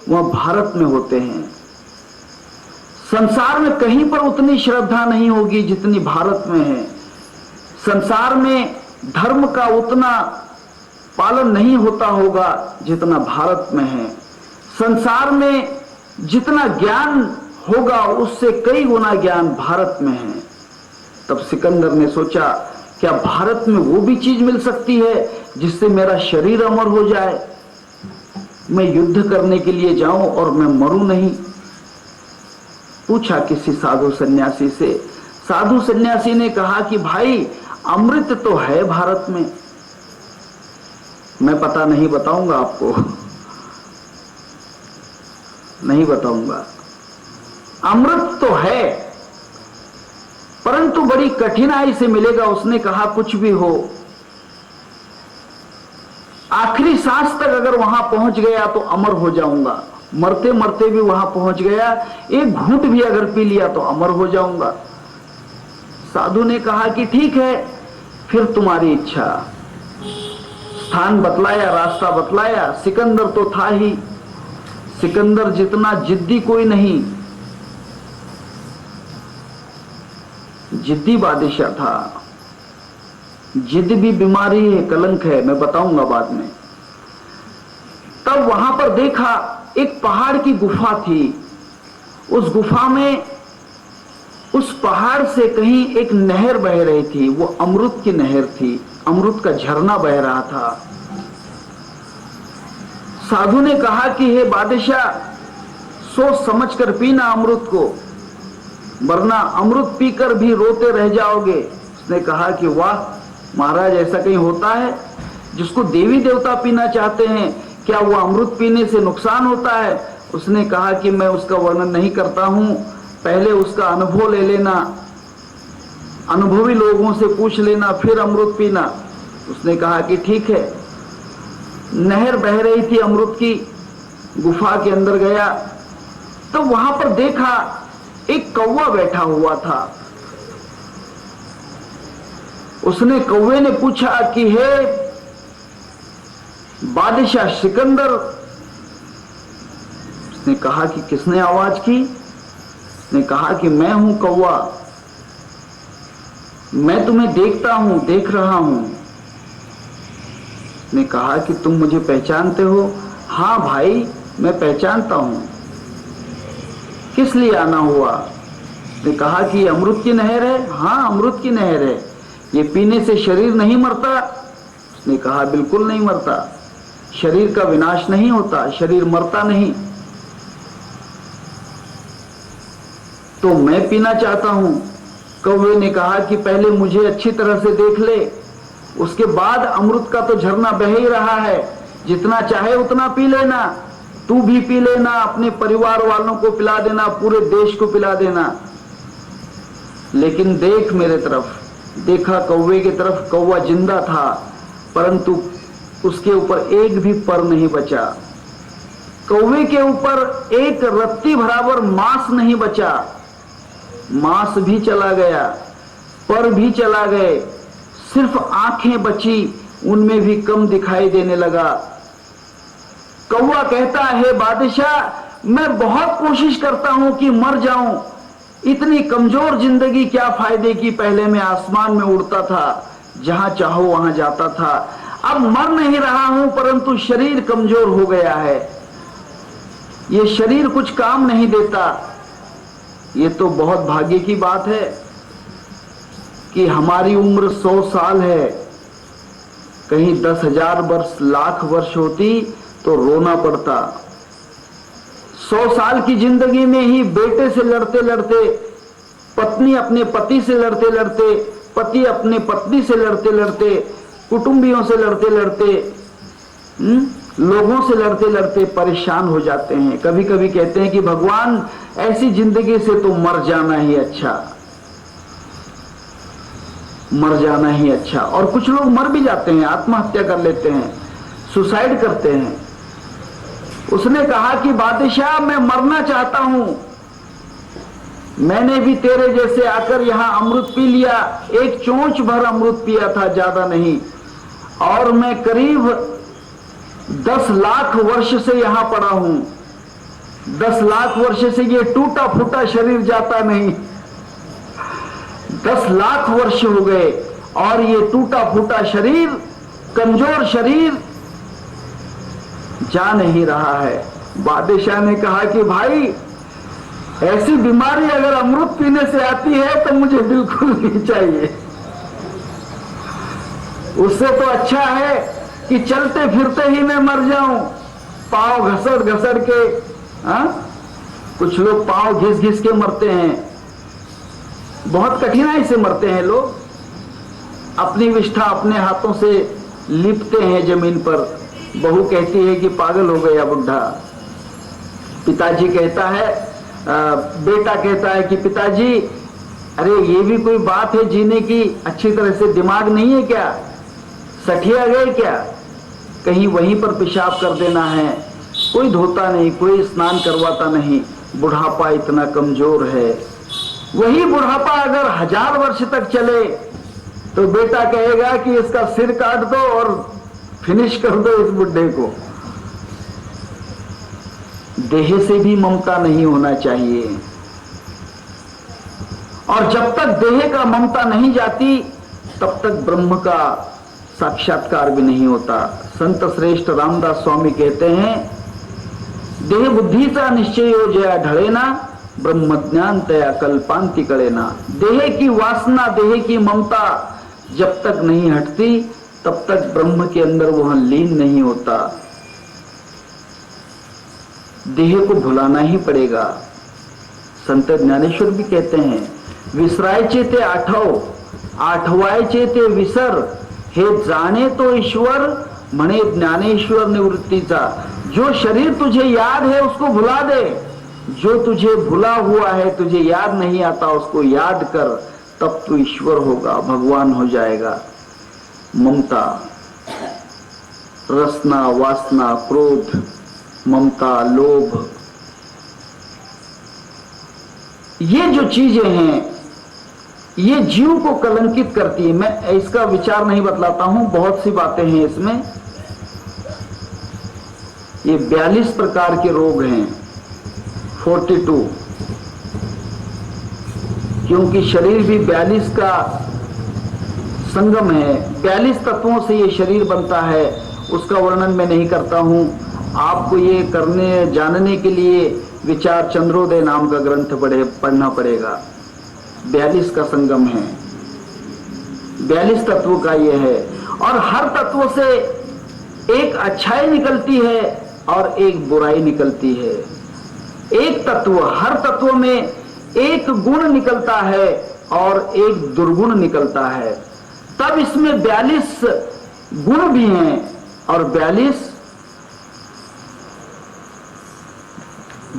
वह भारत में होते हैं। संसार में कहीं पर उतनी श्रद्धा नहीं होगी जितनी भारत में है। संसार में धर्म का उतना पालन नहीं होता होगा जितना भारत में है। संसार में जितना ज्ञान होगा उससे कई गुना ज्ञान भारत में है। तब सिकंदर ने सोचा, क्या भारत में वो भी चीज मिल सकती है जिससे मेरा शरीर अमर हो जाए, मैं युद्ध करने के लिए जाऊं और मैं मरूं नहीं। पूछा किसी साधु सन्यासी से, साधु सन्यासी ने कहा कि भाई अमृत तो है भारत में, मैं पता नहीं बताऊंगा आपको, नहीं बताऊंगा। अमृत तो है परंतु बड़ी कठिनाई से मिलेगा। उसने कहा कुछ भी हो, आखिरी सांस तक अगर वहां पहुंच गया तो अमर हो जाऊंगा, मरते मरते भी वहां पहुंच गया, एक घूंट भी अगर पी लिया तो अमर हो जाऊंगा। साधु ने कहा कि ठीक है, फिर तुम्हारी इच्छा। स्थान बतलाया, रास्ता बतलाया। सिकंदर तो था ही, सिकंदर जितना जिद्दी कोई नहीं, जिद्दी बादशाह था। जिद भी बीमारी है, कलंक है, मैं बताऊंगा बाद में। तब वहां पर देखा एक पहाड़ की गुफा थी। उस गुफा में, उस पहाड़ से कहीं एक नहर बह रही थी, वो अमृत की नहर थी, अमृत का झरना बह रहा था। साधु ने कहा कि हे बादशाह, सोच समझ कर पीना अमृत को, वरना अमृत पीकर भी रोते रह जाओगे। उसने कहा कि वाह महाराज, ऐसा कहीं होता है? जिसको देवी देवता पीना चाहते हैं, क्या वो अमृत पीने से नुकसान होता है? उसने कहा कि मैं उसका वर्णन नहीं करता हूं, पहले उसका अनुभव ले लेना, अनुभवी लोगों से पूछ लेना, फिर अमृत पीना। उसने कहा कि ठीक है। नहर बह रही थी अमृत की, गुफा के अंदर गया तो वहां पर देखा एक कौवा बैठा हुआ था। उसने कौवे ने पूछा कि हे बादशाह सिकंदर। उसने कहा कि किसने आवाज की? उसने कहा कि मैं हूं कौवा, मैं तुम्हें देखता हूं, देख रहा हूं। उसने कहा कि तुम मुझे पहचानते हो? हाँ भाई, मैं पहचानता हूं। किस लिए आना हुआ? उसने कहा कि अमृत की नहर है। हाँ, अमृत की नहर है, ये पीने से शरीर नहीं मरता? उसने कहा बिल्कुल नहीं मरता, शरीर का विनाश नहीं होता, शरीर मरता नहीं। तो मैं पीना चाहता हूं। कौवे ने कहा कि पहले मुझे अच्छी तरह से देख ले, उसके बाद अमृत का तो झरना बह ही रहा है, जितना चाहे उतना पी लेना, तू भी पी लेना, अपने परिवार वालों को पिला देना, पूरे देश को पिला देना। लेकिन देख मेरे तरफ। देखा कौवे की तरफ, कौवा जिंदा था, परंतु उसके ऊपर एक भी पर नहीं बचा। कौवे के ऊपर एक रत्ती बराबर मांस नहीं बचा। मांस भी चला गया, पर भी चला गए, सिर्फ आंखें बची, उनमें भी कम दिखाई देने लगा। कौवा कहता है बादशाह, मैं बहुत कोशिश करता हूं कि मर जाऊं, इतनी कमजोर जिंदगी क्या फायदे की? पहले मैं आसमान में उड़ता था, जहां चाहो वहां जाता था, अब मर नहीं रहा हूं, परंतु शरीर कमजोर हो गया है, ये शरीर कुछ काम नहीं देता। ये तो बहुत भाग्य की बात है कि हमारी उम्र 100 साल है, कहीं 10,000 वर्ष, लाख वर्ष होती तो रोना पड़ता। 100 साल की जिंदगी में ही बेटे से लड़ते लड़ते, पत्नी अपने पति से लड़ते लड़ते, पति अपने पत्नी से लड़ते लड़ते, कुटुंबियों से लड़ते लड़ते, लोगों से लड़ते लड़ते परेशान हो जाते हैं। कभी कभी कहते हैं कि भगवान, ऐसी जिंदगी से तो मर जाना ही अच्छा, मर जाना ही अच्छा। और कुछ लोग मर भी जाते हैं, आत्महत्या कर लेते हैं, सुसाइड करते हैं। उसने कहा कि बादशाह, मैं मरना चाहता हूं, मैंने भी तेरे जैसे आकर यहां अमृत पी लिया, एक चोंच भर अमृत पिया था, ज्यादा नहीं, और मैं करीब 10 लाख वर्ष से यहां पड़ा हूं। 10 लाख वर्ष से ये टूटा फूटा शरीर जाता नहीं, 10 लाख वर्ष हो गए और ये टूटा फूटा शरीर, कमजोर शरीर जा नहीं रहा है। बादशाह ने कहा कि भाई, ऐसी बीमारी अगर अमृत पीने से आती है तो मुझे बिल्कुल नहीं चाहिए, उससे तो अच्छा है कि चलते फिरते ही मैं मर जाऊं, पांव घसड़ घसड़ के। कुछ लोग पांव घिस घिस के मरते हैं, बहुत कठिनाई से मरते हैं लोग, अपनी विष्ठा अपने हाथों से लिपते हैं जमीन पर। बहू कहती है कि पागल हो गया बुढ़ा, पिताजी कहता है, बेटा कहता है कि पिताजी, अरे ये भी कोई बात है जीने की, अच्छी तरह से दिमाग नहीं है क्या, सठिया गए क्या, कहीं वहीं पर पेशाब कर देना है, कोई धोता नहीं, कोई स्नान करवाता नहीं, बुढ़ापा इतना कमजोर है। वही बुढ़ापा अगर 1000 वर्ष तक चले तो बेटा कहेगा कि इसका सिर काट दो और फिनिश कर दो इस बुढ़े को। देह से भी ममता नहीं होना चाहिए, और जब तक देह का ममता नहीं जाती तब तक ब्रह्म का साक्षात्कार भी नहीं होता। संत श्रेष्ठ रामदास स्वामी कहते हैं, देह बुद्धीचा निश्चय हो जया ढळेना, ब्रह्म ज्ञान तया कल्पांति कळेना। देह की वासना, देह की ममता जब तक नहीं हटती तब तक ब्रह्म के अंदर वह लीन नहीं होता। देह को भुलाना ही पड़ेगा। संत ज्ञानेश्वर भी कहते हैं, विसरायचे ते आठव, आठवायचे ते विसर, हे जाने तो ईश्वर, म्हणे ज्ञानेश्वर निवृत्तीचा। जो शरीर तुझे याद है उसको भुला दे, जो तुझे भुला हुआ है, तुझे याद नहीं आता, उसको याद कर, तब तू ईश्वर होगा, भगवान हो जाएगा। ममता, रसना, वासना, क्रोध, ममता, लोभ, ये जो चीजें हैं ये जीव को कलंकित करती है। मैं इसका विचार नहीं बतलाता हूं, बहुत सी बातें हैं इसमें। ये 42 प्रकार के रोग हैं, 42, क्योंकि शरीर भी 42 का संगम है। 42 तत्वों से ये शरीर बनता है, उसका वर्णन मैं नहीं करता हूं। आपको ये करने जानने के लिए विचार चंद्रोदय नाम का ग्रंथ पढ़ना पड़ेगा। 42 का संगम है, 42 तत्वों का ये है, और हर तत्व से एक अच्छाई निकलती है और एक बुराई निकलती है। एक तत्व, हर तत्व में एक गुण निकलता है और एक दुर्गुण निकलता है। तब इसमें 42 गुण भी हैं और 42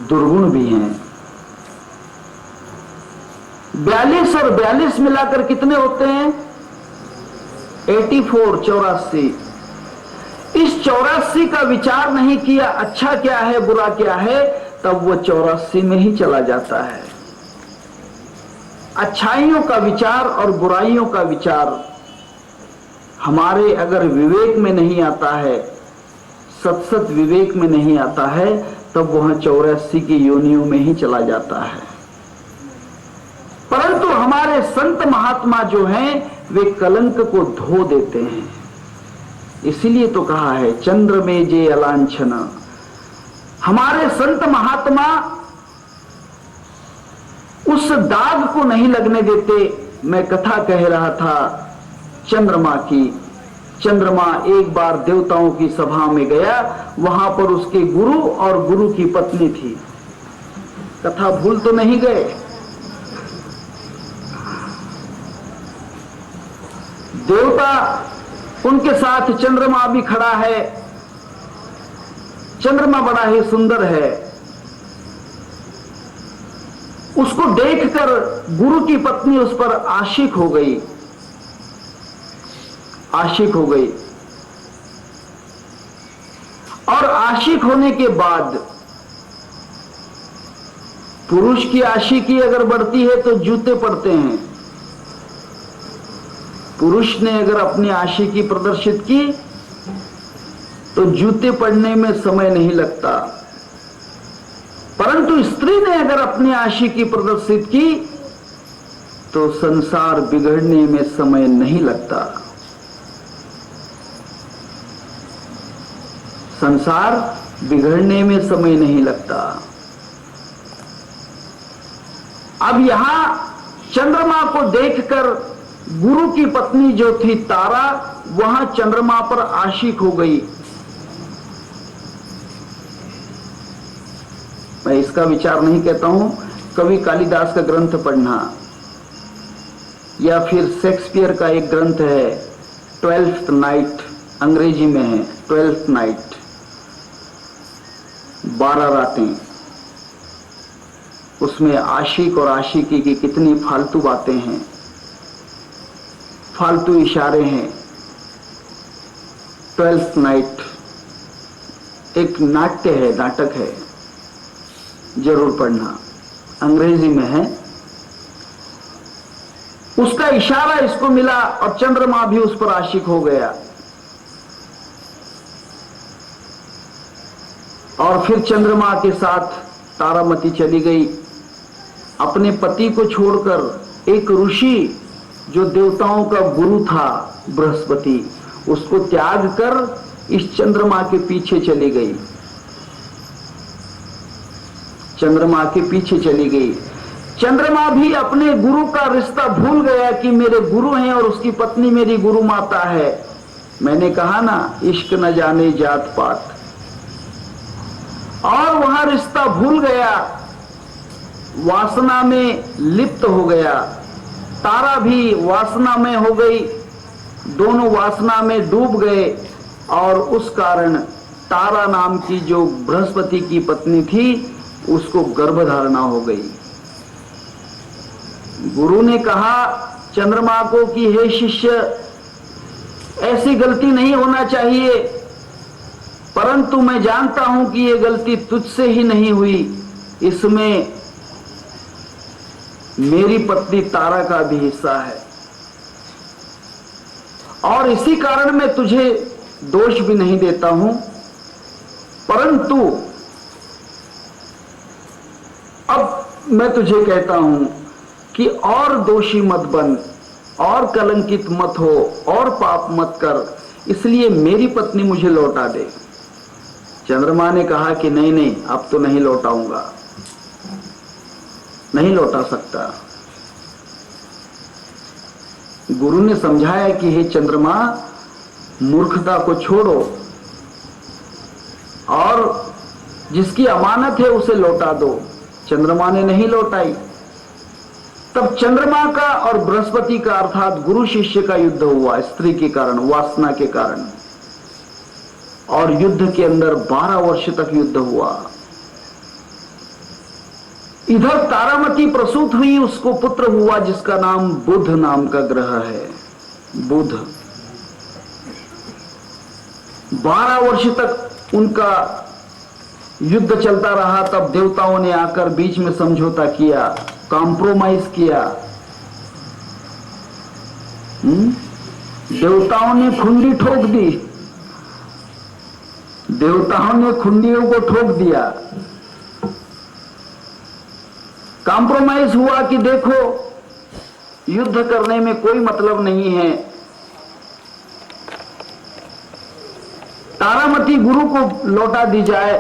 दुर्गुण भी हैं। 42 और 42 मिलाकर कितने होते हैं? 84, 84। इस 84 का विचार नहीं किया अच्छा क्या है बुरा क्या है, तब वो 84 में ही चला जाता है। अच्छाइयों का विचार और बुराइयों का विचार हमारे अगर विवेक में नहीं आता है, सत विवेक में नहीं आता है, तब वह 84 की योनियों में ही चला जाता है। परंतु हमारे संत महात्मा जो हैं वे कलंक को धो देते हैं। इसीलिए तो कहा है चंद्र में जे अलांछन। हमारे संत महात्मा उस दाग को नहीं लगने देते। मैं कथा कह रहा था चंद्रमा की। चंद्रमा एक बार देवताओं की सभा में गया, वहां पर उसके गुरु और गुरु की पत्नी थी। कथा भूल तो नहीं गए? देवता उनके साथ, चंद्रमा भी खड़ा है। चंद्रमा बड़ा ही सुंदर है। उसको देखकर गुरु की पत्नी उस पर आशिक हो गई, आशिक हो गई। और आशिक होने के बाद पुरुष की आशिकी अगर बढ़ती है तो जूते पड़ते हैं। पुरुष ने अगर अपनी आशिकी प्रदर्शित की तो जूते पड़ने में समय नहीं लगता, परंतु स्त्री ने अगर अपनी आशिकी प्रदर्शित की तो संसार बिगड़ने में समय नहीं लगता। संसार बिगड़ने में समय नहीं लगता। अब यहां चंद्रमा को देखकर गुरु की पत्नी जो थी तारा, वहां चंद्रमा पर आशिक हो गई। मैं इसका विचार नहीं कहता हूं, कवि कालिदास का ग्रंथ पढ़ना, या फिर शेक्सपियर का एक ग्रंथ है 12th नाइट, अंग्रेजी में है 12th नाइट, 12 रातें। उसमें आशिक और आशिकी की कितनी फालतू बातें हैं, फालतू इशारे हैं। 12th नाइट एक नाट्य है, नाटक है, जरूर पढ़ना, अंग्रेजी में है। उसका इशारा इसको मिला और चंद्रमा भी उस पर आशिक हो गया। और फिर चंद्रमा के साथ तारामती चली गई, अपने पति को छोड़कर। एक ऋषि जो देवताओं का गुरु था बृहस्पति, उसको त्याग कर इस चंद्रमा के पीछे चली गई, चंद्रमा के पीछे चली गई। चंद्रमा भी अपने गुरु का रिश्ता भूल गया कि मेरे गुरु हैं और उसकी पत्नी मेरी गुरु माता है। मैंने कहा ना, इश्क न जाने जात पात। और वहां रिश्ता भूल गया, वासना में लिप्त हो गया। तारा भी वासना में हो गई, दोनों वासना में डूब गए और उस कारण तारा नाम की जो बृहस्पति की पत्नी थी उसको गर्भधारणा हो गई। गुरु ने कहा चंद्रमा को कि हे शिष्य, ऐसी गलती नहीं होना चाहिए, परंतु मैं जानता हूं कि यह गलती तुझसे ही नहीं हुई, इसमें मेरी पत्नी तारा का भी हिस्सा है और इसी कारण मैं तुझे दोष भी नहीं देता हूं, परंतु अब मैं तुझे कहता हूं कि और दोषी मत बन, और कलंकित मत हो, और पाप मत कर, इसलिए मेरी पत्नी मुझे लौटा दे। चंद्रमा ने कहा कि नहीं नहीं, अब तो नहीं लौटाऊंगा, नहीं लौटा सकता। गुरु ने समझाया कि हे चंद्रमा, मूर्खता को छोड़ो और जिसकी अमानत है उसे लौटा दो। चंद्रमा ने नहीं लौटाई। तब चंद्रमा का और बृहस्पति का अर्थात गुरु शिष्य का युद्ध हुआ, स्त्री के कारण, वासना के कारण, और युद्ध के अंदर 12 वर्ष तक युद्ध हुआ। इधर तारामती प्रसूत हुई, उसको पुत्र हुआ जिसका नाम बुध नाम का ग्रह है। बुध 12 वर्ष तक उनका युद्ध चलता रहा। तब देवताओं ने आकर बीच में समझौता किया, कॉम्प्रोमाइज किया। देवताओं ने खुंडी ठोक दी, देवताओं ने खुंडियों को ठोक दिया। कॉम्प्रोमाइज हुआ कि देखो युद्ध करने में कोई मतलब नहीं है, तारामती गुरु को लौटा दी जाए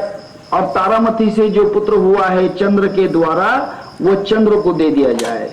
और तारामती से जो पुत्र हुआ है चंद्र के द्वारा, वो चंद्र को दे दिया जाए।